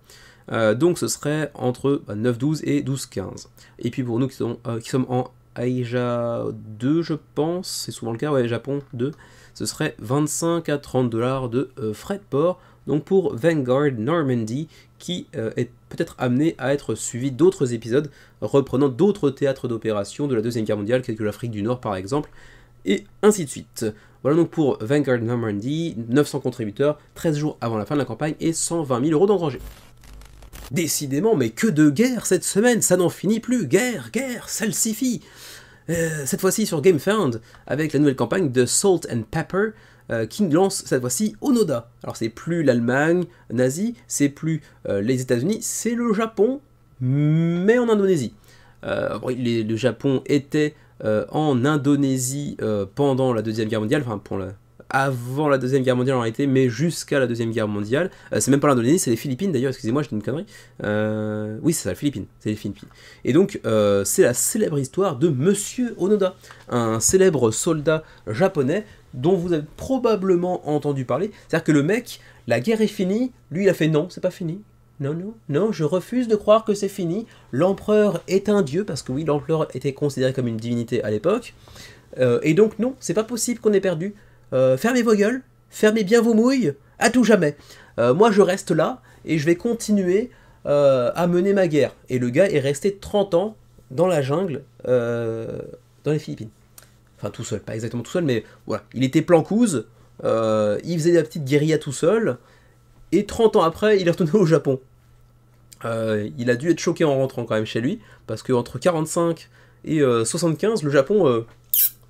Donc ce serait entre 9-12 et 12-15. Et puis pour nous qui sommes en Asia 2, je pense, c'est souvent le cas, ouais, Japon 2, ce serait 25 à 30$ de frais de port. Donc pour Vanguard Normandy, qui est peut-être amené à être suivi d'autres épisodes reprenant d'autres théâtres d'opération de la Deuxième Guerre mondiale, tels que l'Afrique du Nord par exemple, et ainsi de suite. Voilà donc pour Vanguard Normandy, 900 contributeurs, 13 jours avant la fin de la campagne et 120 000€ d'engrangés. Décidément, mais que de guerre cette semaine, ça n'en finit plus, guerre, salsifie. Cette fois-ci sur GameFound, avec la nouvelle campagne de Salt and Pepper, qui lance cette fois-ci Onoda. Alors c'est plus l'Allemagne nazie, c'est plus les États-Unis, c'est le Japon, mais en Indonésie. Le Japon était en Indonésie pendant la Deuxième Guerre mondiale, enfin avant la Deuxième Guerre mondiale en réalité, mais jusqu'à la Deuxième Guerre mondiale. C'est même pas l'Indonésie, c'est les Philippines d'ailleurs, excusez-moi, je dis une connerie. Oui, c'est ça, les Philippines, c'est les Philippines. Et donc, c'est la célèbre histoire de Monsieur Onoda, un célèbre soldat japonais dont vous avez probablement entendu parler. C'est-à-dire que le mec, la guerre est finie, lui il a fait non, c'est pas fini. Non, je refuse de croire que c'est fini. L'empereur est un dieu, parce que oui, l'empereur était considéré comme une divinité à l'époque. Et donc non, c'est pas possible qu'on ait perdu. Fermez vos gueules, fermez bien vos mouilles, à tout jamais. Moi je reste là, et je vais continuer à mener ma guerre. Et le gars est resté 30 ans dans la jungle, dans les Philippines. Enfin tout seul, pas exactement tout seul, mais voilà. Il était plancouse, il faisait de la petite guérilla tout seul, et 30 ans après, il est retourné au Japon. Il a dû être choqué en rentrant quand même chez lui, parce qu'entre 45 et 75, le Japon...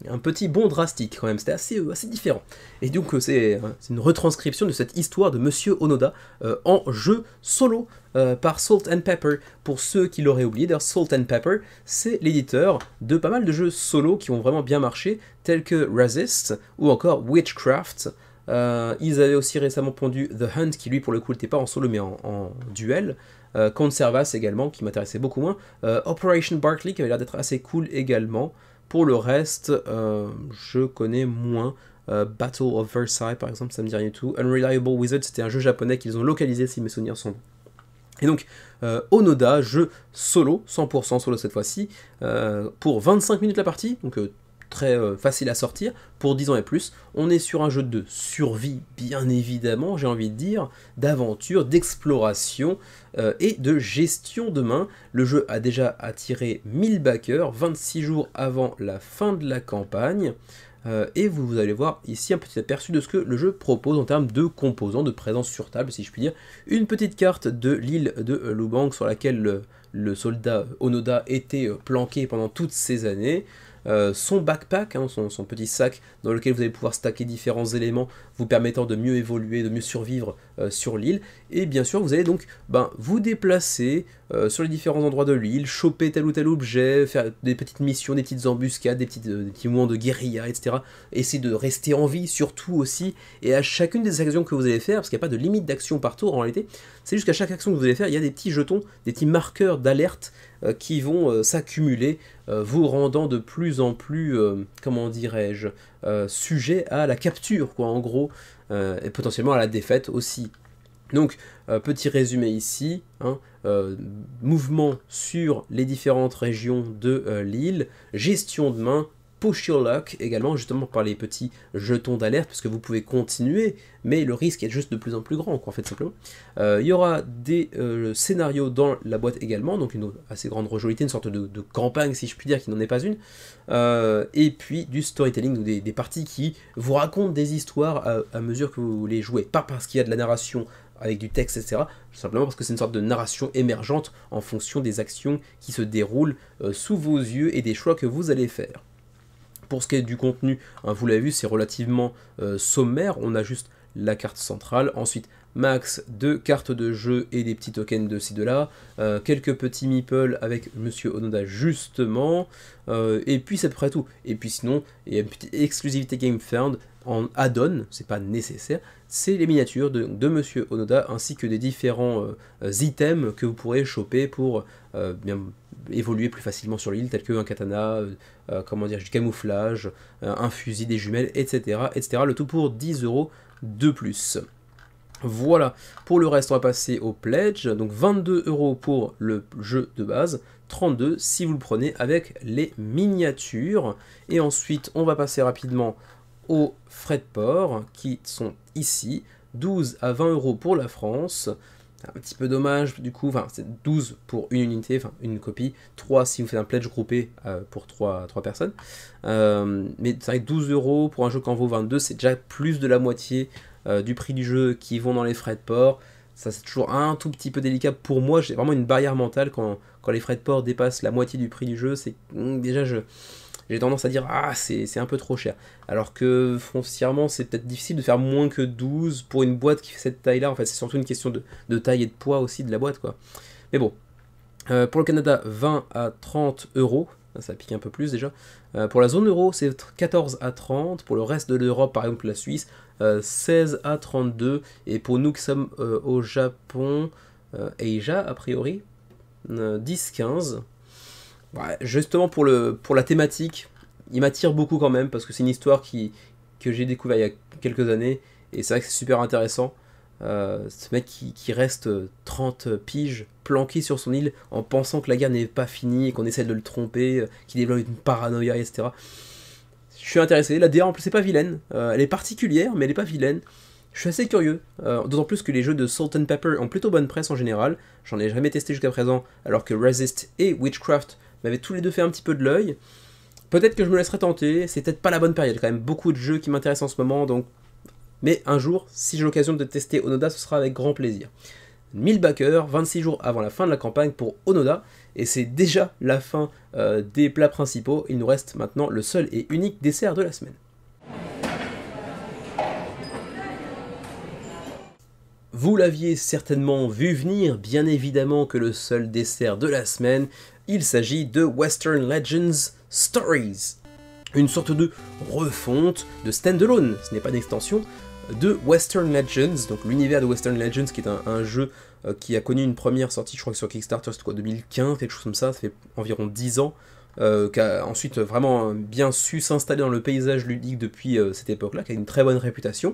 un petit bond drastique quand même, c'était assez différent. Et donc c'est une retranscription de cette histoire de Monsieur Onoda en jeu solo par Salt and Pepper. Pour ceux qui l'auraient oublié, d'ailleurs Salt and Pepper, c'est l'éditeur de pas mal de jeux solo qui ont vraiment bien marché, tels que Resist ou encore Witchcraft. Ils avaient aussi récemment pondu The Hunt, qui lui pour le coup n'était pas en solo mais en duel. Conservas également, qui m'intéressait beaucoup moins. Operation Barkley, qui avait l'air d'être assez cool également. Pour le reste, je connais moins. Battle of Versailles, par exemple, ça me dit rien du tout. Unreliable Wizard, c'était un jeu japonais qu'ils ont localisé, si mes souvenirs sont bons. Et donc, Onoda, jeu solo, 100% solo cette fois-ci, pour 25 minutes la partie, donc très facile à sortir, pour 10 ans et plus. On est sur un jeu de survie, bien évidemment, j'ai envie de dire, d'aventure, d'exploration et de gestion de main. Le jeu a déjà attiré 1000 backers, 26 jours avant la fin de la campagne. Et vous allez voir ici un petit aperçu de ce que le jeu propose en termes de composants, de présence sur table, si je puis dire. Une petite carte de l'île de Lubang sur laquelle le soldat Onoda était planqué pendant toutes ces années. Son backpack, hein, son petit sac dans lequel vous allez pouvoir stacker différents éléments vous permettant de mieux évoluer, de mieux survivre sur l'île. Et bien sûr, vous allez donc vous déplacer sur les différents endroits de l'île, choper tel ou tel objet, faire des petites missions, des petites embuscades, des petits mouvements de guérilla, etc. Essayer de rester en vie, surtout aussi. Et à chacune des actions que vous allez faire, parce qu'il n'y a pas de limite d'action par tour en réalité, c'est juste qu'à chaque action que vous allez faire, il y a des petits jetons, des petits marqueurs d'alerte qui vont s'accumuler, vous rendant de plus en plus, comment dirais-je, sujet à la capture, quoi, en gros, et potentiellement à la défaite aussi. Donc, petit résumé ici, hein, mouvement sur les différentes régions de l'île, gestion de main, push your luck également, justement par les petits jetons d'alerte, parce que vous pouvez continuer, mais le risque est juste de plus en plus grand, quoi, en fait, simplement. Il y aura des scénarios dans la boîte également, donc une assez grande rejouabilité, une sorte de campagne, si je puis dire, qui n'en est pas une, et puis du storytelling, donc des parties qui vous racontent des histoires à mesure que vous les jouez, pas parce qu'il y a de la narration avec du texte, etc. Simplement parce que c'est une sorte de narration émergente en fonction des actions qui se déroulent sous vos yeux et des choix que vous allez faire. Pour ce qui est du contenu, hein, vous l'avez vu, c'est relativement sommaire. On a juste la carte centrale, ensuite max 2 cartes de jeu et des petits tokens de ci de là, quelques petits meeples avec Monsieur Onoda justement, et puis c'est à peu près tout. Et puis sinon, il y a une petite exclusivité Game Found en add-on, c'est pas nécessaire, c'est les miniatures de Monsieur Onoda ainsi que des différents items que vous pourrez choper pour bien évoluer plus facilement sur l'île, tels qu'un katana, comment dire, du camouflage, un fusil, des jumelles, etc., etc. Le tout pour 10 € de plus. Voilà, pour le reste on va passer au pledge, donc 22 € pour le jeu de base, 32 si vous le prenez avec les miniatures, et ensuite on va passer rapidement aux frais de port qui sont ici, 12 à 20 € pour la France, un petit peu dommage du coup, enfin c'est 12 pour une unité, enfin une copie, 3 si vous faites un pledge groupé pour 3 personnes, mais c'est vrai que 12 € pour un jeu qui en vaut 22, c'est déjà plus de la moitié du prix du jeu qui vont dans les frais de port. Ça c'est toujours un tout petit peu délicat pour moi, j'ai vraiment une barrière mentale quand les frais de port dépassent la moitié du prix du jeu, c'est déjà j'ai tendance à dire ah c'est un peu trop cher, alors que foncièrement c'est peut-être difficile de faire moins que 12 pour une boîte qui fait cette taille là, en fait c'est surtout une question de taille et de poids aussi de la boîte quoi. Mais bon, pour le Canada 20 à 30 €, ça pique un peu plus déjà. Pour la zone euro, c'est 14 à 30. Pour le reste de l'Europe, par exemple la Suisse, 16 à 32. Et pour nous qui sommes au Japon, Asia a priori, 10-15. Ouais, justement pour la thématique, il m'attire beaucoup quand même, parce que c'est une histoire que j'ai découvert il y a quelques années. Et c'est vrai que c'est super intéressant. Ce mec qui reste 30 piges planqué sur son île en pensant que la guerre n'est pas finie et qu'on essaie de le tromper, qui développe une paranoïa, etc. Je suis intéressé. La DA en plus c'est pas vilaine, elle est particulière mais elle est pas vilaine. Je suis assez curieux, d'autant plus que les jeux de Salt and Pepper ont plutôt bonne presse en général. J'en ai jamais testé jusqu'à présent, alors que Resist et Witchcraft m'avaient tous les deux fait un petit peu de l'œil. Peut-être que je me laisserai tenter, c'est peut-être pas la bonne période, il y a quand même beaucoup de jeux qui m'intéressent en ce moment, donc mais un jour, si j'ai l'occasion de tester Onoda, ce sera avec grand plaisir. 1000 backers, 26 jours avant la fin de la campagne pour Onoda, et c'est déjà la fin des plats principaux. Il nous reste maintenant le seul et unique dessert de la semaine. Vous l'aviez certainement vu venir, bien évidemment que le seul dessert de la semaine, il s'agit de Western Legends Stories. Une sorte de refonte de standalone, ce n'est pas une extension, de Western Legends, donc l'univers de Western Legends qui est un jeu qui a connu une première sortie, je crois que sur Kickstarter, c'était quoi, 2015, quelque chose comme ça fait environ 10 ans, qui a ensuite vraiment bien su s'installer dans le paysage ludique depuis cette époque-là, qui a une très bonne réputation,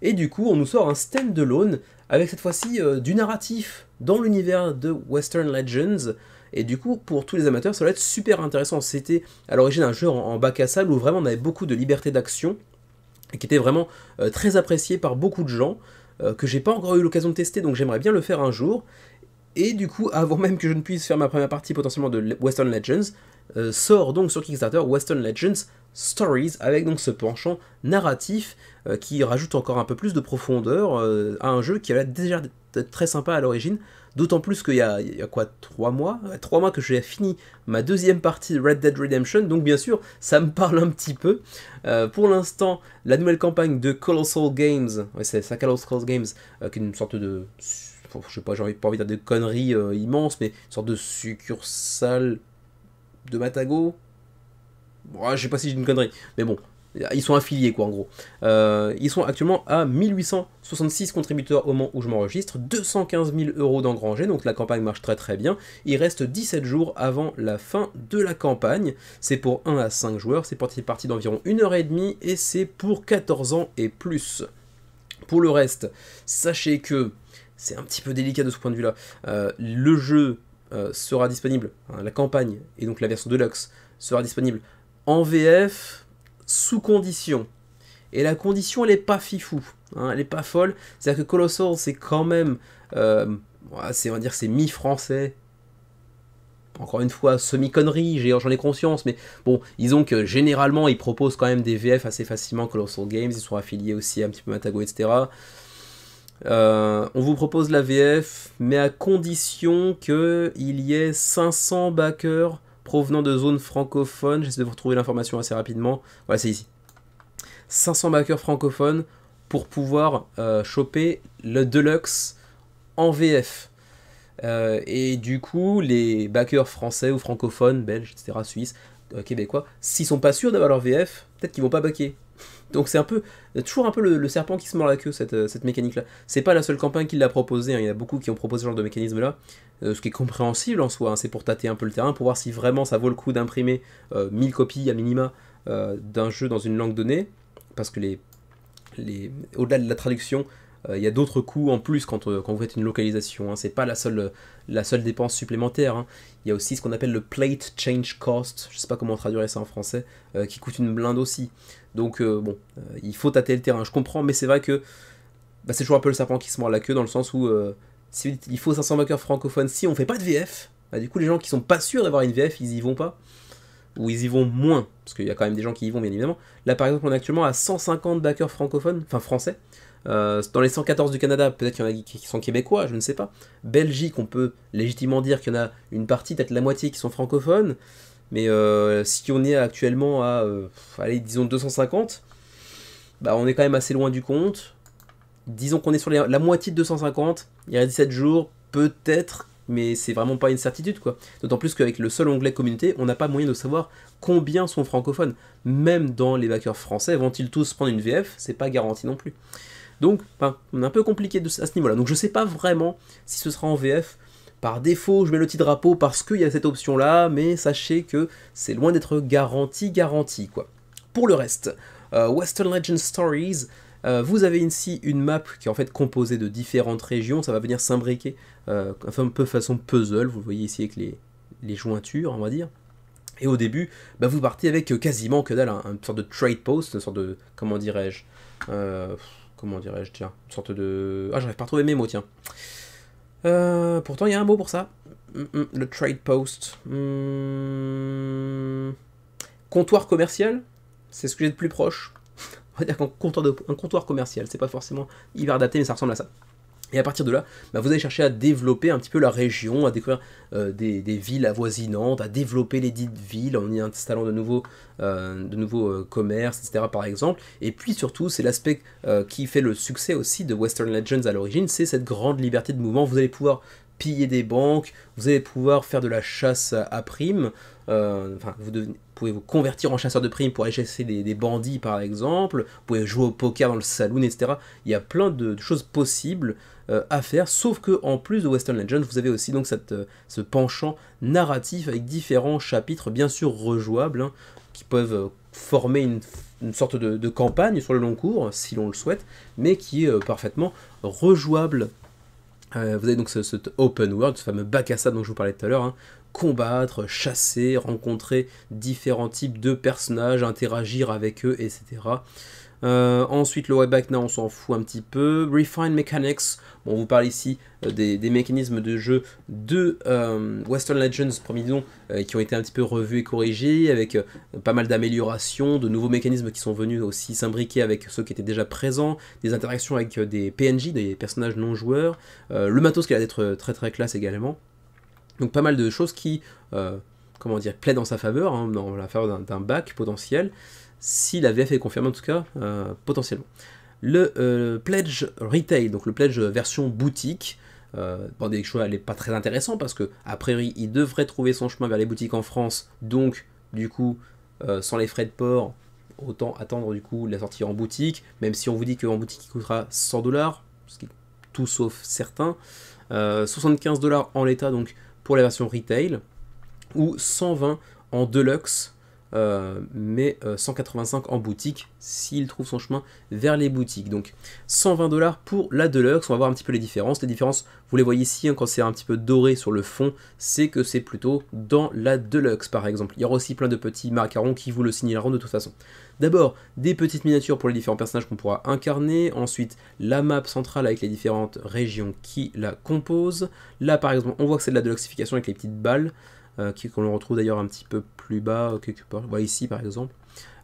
et du coup on nous sort un standalone avec cette fois-ci du narratif dans l'univers de Western Legends. Et du coup, pour tous les amateurs, ça va être super intéressant. C'était à l'origine un jeu en bac à sable où vraiment on avait beaucoup de liberté d'action et qui était vraiment très apprécié par beaucoup de gens, que j'ai pas encore eu l'occasion de tester, donc j'aimerais bien le faire un jour. Et du coup, avant même que je ne puisse faire ma première partie potentiellement de Western Legends, sort donc sur Kickstarter Western Legends Stories, avec donc ce penchant narratif qui rajoute encore un peu plus de profondeur à un jeu qui avait déjà d'être très sympa à l'origine, d'autant plus qu'il y a quoi, 3 mois que j'ai fini ma deuxième partie de Red Dead Redemption, donc bien sûr ça me parle un petit peu. Pour l'instant, la nouvelle campagne de Colossal Games, ouais, c'est ça, Colossal Games, qui est une sorte de, je sais pas, j'ai pas envie de dire des conneries immenses, mais une sorte de succursale de Matago. Bon, je sais pas si j'ai une connerie, mais bon, ils sont affiliés quoi en gros. Ils sont actuellement à 1866 contributeurs au moment où je m'enregistre, 215 000 € d'engrangés, donc la campagne marche très très bien. Il reste 17 jours avant la fin de la campagne, c'est pour 1 à 5 joueurs, c'est parti d'environ 1h30 et c'est pour 14 ans et plus. Pour le reste, sachez que c'est un petit peu délicat de ce point de vue là, le jeu sera disponible, hein, la campagne et donc la version Deluxe sera disponible en VF sous condition. Et la condition, elle est pas fifou, hein, elle est pas folle. C'est-à-dire que Colossal, c'est quand même, on va dire, c'est mi-français. Encore une fois, semi-connerie, j'en ai conscience, mais bon, disons que généralement, ils proposent quand même des VF assez facilement, Colossal Games, ils sont affiliés aussi à un petit peu Matago, etc. On vous propose la VF, mais à condition qu'il y ait 500 backers provenant de zones francophones. J'essaie de vous retrouver l'information assez rapidement. Voilà, c'est ici. 500 backers francophones pour pouvoir choper le Deluxe en VF. Et du coup, les backers français ou francophones, belges, etc., suisses, québécois, s'ils sont pas sûrs d'avoir leur VF, peut-être qu'ils vont pas backer. Donc c'est toujours un peu le serpent qui se mord la queue, cette mécanique-là. C'est pas la seule campagne qui l'a proposé, hein. Il y en a beaucoup qui ont proposé ce genre de mécanisme-là, ce qui est compréhensible en soi, hein. C'est pour tâter un peu le terrain, pour voir si vraiment ça vaut le coup d'imprimer 1000 copies à minima d'un jeu dans une langue donnée, parce que au-delà de la traduction, il y a d'autres coûts en plus quand vous faites une localisation, hein. C'est pas la seule dépense supplémentaire, hein. Il y a aussi ce qu'on appelle le plate change cost, je sais pas comment traduire ça en français, qui coûte une blinde aussi. Donc il faut tâter le terrain, je comprends, mais c'est vrai que c'est toujours un peu le serpent qui se mord la queue, dans le sens où il faut 500 backers francophones, si on fait pas de VF, du coup les gens qui sont pas sûrs d'avoir une VF, ils y vont pas, ou ils y vont moins, parce qu'il y a quand même des gens qui y vont bien évidemment. Là par exemple on est actuellement à 150 backers francophones, enfin français, dans les 114 du Canada, peut-être qu'il y en a qui sont québécois, je ne sais pas. Belgique, on peut légitimement dire qu'il y en a une partie, peut-être la moitié qui sont francophones, mais si on est actuellement à, allez, disons 250, on est quand même assez loin du compte. Disons qu'on est sur la moitié de 250, il reste 17 jours, peut-être, mais c'est vraiment pas une certitude, quoi. D'autant plus qu'avec le seul onglet communauté, on n'a pas moyen de savoir combien sont francophones. Même dans les backers français, vont-ils tous prendre une VF? C'est pas garanti non plus. Donc, on est un peu compliqué à ce niveau-là. Donc je sais pas vraiment si ce sera en VF. Par défaut, je mets le petit drapeau parce qu'il y a cette option-là, mais sachez que c'est loin d'être garanti, quoi. Pour le reste, Western Legend Stories, vous avez ici une map qui est en fait composée de différentes régions, ça va venir s'imbriquer, un peu façon puzzle, vous le voyez ici avec les jointures, on va dire. Et au début, vous partez avec quasiment que dalle, une sorte de trade post, une sorte de, comment dirais-je, tiens, une sorte de... Ah, j'arrive pas à retrouver mes mots, tiens. Pourtant, il y a un mot pour ça. Le trade post. Comptoir commercial, c'est ce que j'ai de plus proche. On va dire un comptoir commercial, c'est pas forcément hyper adapté, mais ça ressemble à ça. Et à partir de là, vous allez chercher à développer un petit peu la région, à découvrir des villes avoisinantes, à développer les dites villes en y installant de nouveaux commerces, etc. par exemple. Et puis surtout, c'est l'aspect qui fait le succès aussi de Western Legends à l'origine, c'est cette grande liberté de mouvement. Vous allez pouvoir piller des banques, vous allez pouvoir faire de la chasse à primes, vous pouvez vous convertir en chasseur de primes pour aller chasser des bandits par exemple, vous pouvez jouer au poker dans le saloon, etc. Il y a plein de choses possibles à faire, sauf que en plus de Western Legends, vous avez aussi donc ce penchant narratif avec différents chapitres, bien sûr rejouables, hein, qui peuvent former une sorte de campagne sur le long cours, si l'on le souhaite, mais qui est parfaitement rejouable. Vous avez donc cet open world, ce fameux bac à sable dont je vous parlais tout à l'heure, hein. Combattre, chasser, rencontrer différents types de personnages, interagir avec eux, etc. Ensuite, le webback, on s'en fout un petit peu. Refine Mechanics, bon, on vous parle ici des mécanismes de jeu de Western Legends, promis qui ont été un petit peu revus et corrigés, avec pas mal d'améliorations, de nouveaux mécanismes qui sont venus aussi s'imbriquer avec ceux qui étaient déjà présents, des interactions avec des PNJ, des personnages non joueurs, le matos qui a l'air d'être très très classe également. Donc pas mal de choses qui, plaident en sa faveur, hein, dans la faveur d'un bac potentiel, si la VF est confirmée en tout cas, potentiellement. Le pledge retail, donc le pledge version boutique, des choix, elle n'est pas très intéressant parce que a priori il devrait trouver son chemin vers les boutiques en France, donc du coup sans les frais de port, autant attendre du coup la sortie en boutique, même si on vous dit qu'en boutique il coûtera 100$, ce qui est tout sauf certain, 75$ en l'état donc pour la version retail, ou 120 en deluxe, mais 185 en boutique s'il trouve son chemin vers les boutiques. Donc 120$ pour la deluxe. On va voir un petit peu les différences. Les différences, vous les voyez ici, hein, quand c'est un petit peu doré sur le fond, c'est que c'est plutôt dans la deluxe par exemple. Il y aura aussi plein de petits macarons qui vous le signaleront de toute façon. D'abord, des petites miniatures pour les différents personnages qu'on pourra incarner. Ensuite, la map centrale avec les différentes régions qui la composent. Là par exemple, on voit que c'est de la deluxification avec les petites balles, qu'on le retrouve d'ailleurs un petit peu plus bas, quelque part, voilà ici par exemple.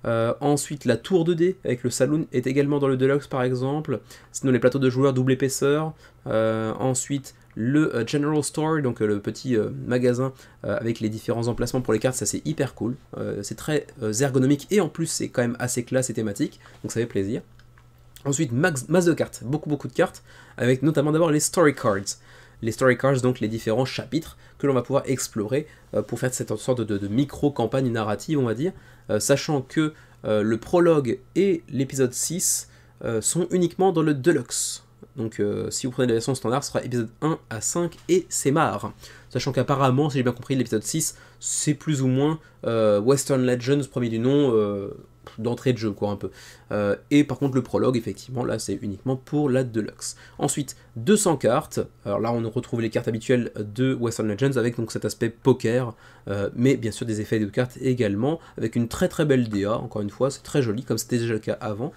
Ensuite, la tour 2D avec le saloon est également dans le deluxe par exemple. Sinon, les plateaux de joueurs double épaisseur. Ensuite, le General Store, donc le petit magasin avec les différents emplacements pour les cartes, ça c'est hyper cool. C'est très ergonomique et en plus c'est quand même assez classe et thématique, donc ça fait plaisir. Ensuite, masse de cartes, beaucoup de cartes, avec notamment d'abord les Story Cards. Les Story Cards, donc les différents chapitres que l'on va pouvoir explorer pour faire cette sorte de micro-campagne narrative, on va dire, sachant que le prologue et l'épisode 6 sont uniquement dans le Deluxe. Donc si vous prenez la version standard, ce sera épisode 1 à 5 et c'est marre. Sachant qu'apparemment, si j'ai bien compris, l'épisode 6, c'est plus ou moins Western Legends, premier du nom, d'entrée de jeu, quoi, un peu. Et par contre, le prologue, effectivement, là, c'est uniquement pour la Deluxe. Ensuite, 200 cartes. Alors là, on retrouve les cartes habituelles de Western Legends, avec donc cet aspect poker, mais bien sûr des effets de cartes également, avec une très belle DA, encore une fois, c'est très joli, comme c'était déjà le cas avant.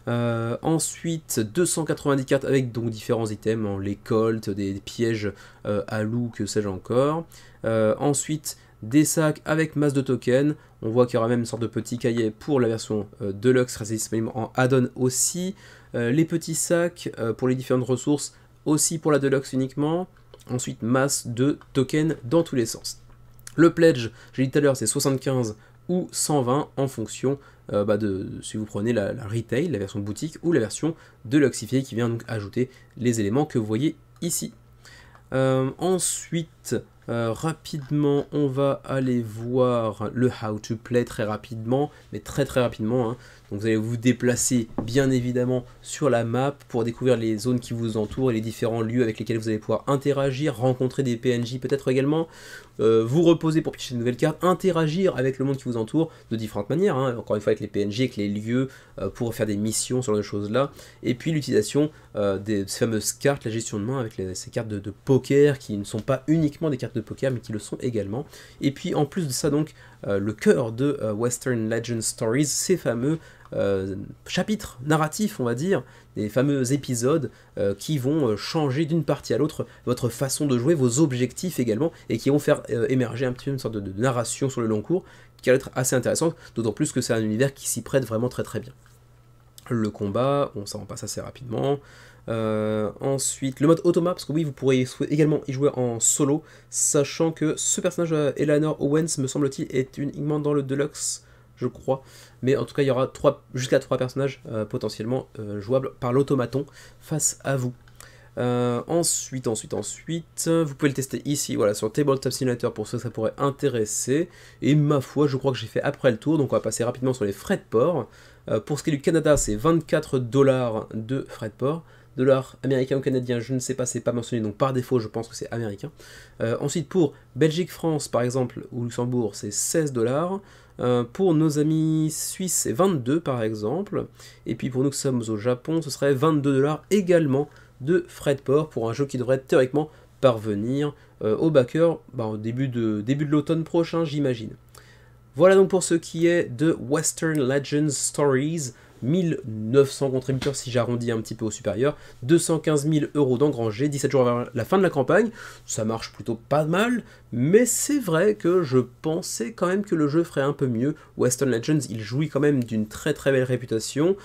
Ensuite, 290 cartes avec donc différents items, hein, les colts, des pièges à loup, que sais-je encore. Ensuite, des sacs avec masse de tokens. On voit qu'il y aura même une sorte de petit cahier pour la version Deluxe, sera disponible en add-on aussi. Les petits sacs pour les différentes ressources, aussi pour la Deluxe uniquement. Ensuite, masse de tokens dans tous les sens. Le pledge, j'ai dit tout à l'heure, c'est 75 ou 120 en fonction de si vous prenez la retail, la version boutique, ou la version deluxifiée qui vient donc ajouter les éléments que vous voyez ici. Ensuite, rapidement, on va aller voir le how to play très rapidement, mais très rapidement, hein. Donc vous allez vous déplacer bien évidemment sur la map pour découvrir les zones qui vous entourent et les différents lieux avec lesquels vous allez pouvoir interagir, rencontrer des PNJ peut-être également, vous reposer pour piocher de nouvelles cartes, interagir avec le monde qui vous entoure de différentes manières, hein. Encore une fois avec les PNJ, avec les lieux, pour faire des missions, ce genre de choses là, et puis l'utilisation de ces fameuses cartes, la gestion de main avec ces cartes de poker qui ne sont pas uniquement des cartes de poker mais qui le sont également, et puis en plus de ça donc le cœur de Western Legends Stories, ces fameux chapitres narratifs, on va dire, des fameux épisodes qui vont changer d'une partie à l'autre votre façon de jouer, vos objectifs également, et qui vont faire émerger un petit peu une sorte de narration sur le long cours, qui va être assez intéressante, d'autant plus que c'est un univers qui s'y prête vraiment très bien. Le combat, bon ça on passe assez rapidement. Ensuite, le mode automa, parce que oui, vous pourrez également y jouer en solo, sachant que ce personnage, Eleanor Owens, me semble-t-il, est uniquement dans le Deluxe, je crois. Mais en tout cas, il y aura jusqu'à 3 personnages potentiellement jouables par l'automaton face à vous. Ensuite, vous pouvez le tester ici, voilà, sur Tabletop Simulator pour ceux que ça pourrait intéresser. Et ma foi, je crois que j'ai fait après le tour, donc on va passer rapidement sur les frais de port. Pour ce qui est du Canada, c'est 24 $ de frais de port. Dollars américains ou canadiens, je ne sais pas, c'est pas mentionné, donc par défaut, je pense que c'est américain. Ensuite, pour Belgique, France, par exemple, ou Luxembourg, c'est 16 $. Pour nos amis suisses, c'est 22 par exemple. Et puis pour nous qui sommes au Japon, ce serait 22 $ également de frais de port pour un jeu qui devrait théoriquement parvenir au backer au début de l'automne prochain, j'imagine. Voilà donc pour ce qui est de Western Legends Stories. 1900 contributeurs si j'arrondis un petit peu au supérieur, 215 000 € d'engrangés, 17 jours avant la fin de la campagne, ça marche plutôt pas mal, mais c'est vrai que je pensais quand même que le jeu ferait un peu mieux. Western Legends, il jouit quand même d'une très belle réputation.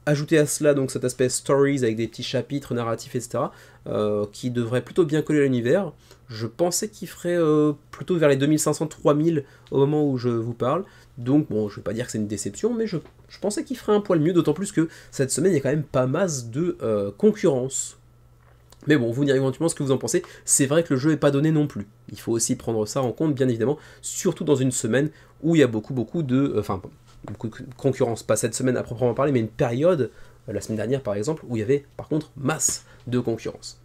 Ajoutez à cela donc cet aspect stories avec des petits chapitres narratifs, etc., qui devrait plutôt bien coller à l'univers. Je pensais qu'il ferait plutôt vers les 2500-3000 au moment où je vous parle. Donc bon, je vais pas dire que c'est une déception, mais je pensais qu'il ferait un poil mieux, d'autant plus que cette semaine, il y a quand même pas masse de concurrence. Mais bon, vous direz éventuellement ce que vous en pensez. C'est vrai que le jeu n'est pas donné non plus. Il faut aussi prendre ça en compte, bien évidemment, surtout dans une semaine où il y a beaucoup de concurrence. Pas cette semaine à proprement parler, mais une période, la semaine dernière par exemple, où il y avait par contre masse de concurrence.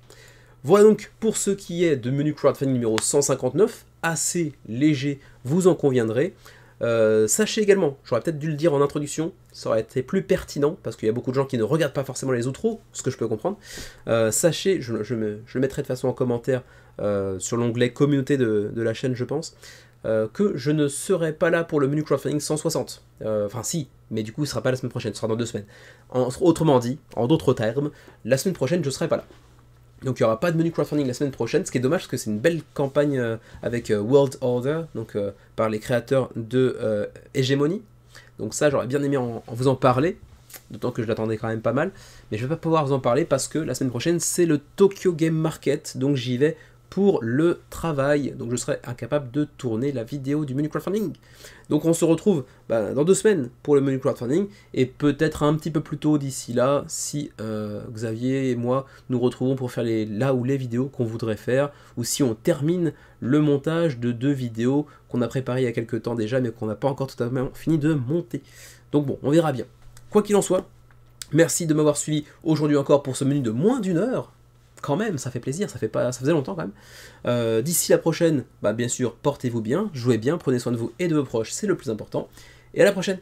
Voilà donc pour ce qui est de menu crowdfunding numéro 159, assez léger, vous en conviendrez. Sachez également, j'aurais peut-être dû le dire en introduction, ça aurait été plus pertinent, parce qu'il y a beaucoup de gens qui ne regardent pas forcément les outros, ce que je peux comprendre. Sachez, je le mettrai de façon en commentaire sur l'onglet communauté de la chaîne, je pense, que je ne serai pas là pour le menu crowdfunding 160. Enfin si, mais du coup ce sera pas la semaine prochaine, ce sera dans 2 semaines. Autrement dit, en d'autres termes, la semaine prochaine je serai pas là. Donc il n'y aura pas de menu crowdfunding la semaine prochaine, ce qui est dommage parce que c'est une belle campagne avec World Order, donc par les créateurs de Hegemony. Donc ça j'aurais bien aimé en vous en parler. d'autant que je l'attendais quand même pas mal, mais je vais pas pouvoir vous en parler parce que la semaine prochaine c'est le Tokyo Game Market, donc j'y vais pour le travail, donc je serai incapable de tourner la vidéo du menu crowdfunding. Donc on se retrouve dans 2 semaines pour le menu crowdfunding, et peut-être un petit peu plus tôt d'ici là, si Xavier et moi nous retrouvons pour faire les vidéos qu'on voudrait faire, ou si on termine le montage de 2 vidéos qu'on a préparées il y a quelques temps déjà, mais qu'on n'a pas encore totalement fini de monter. Donc bon, on verra bien. Quoi qu'il en soit, merci de m'avoir suivi aujourd'hui encore pour ce menu de moins d'1 heure. Quand même, ça fait plaisir, ça faisait longtemps quand même. D'ici la prochaine, bien sûr, portez-vous bien, jouez bien, prenez soin de vous et de vos proches, c'est le plus important. Et à la prochaine!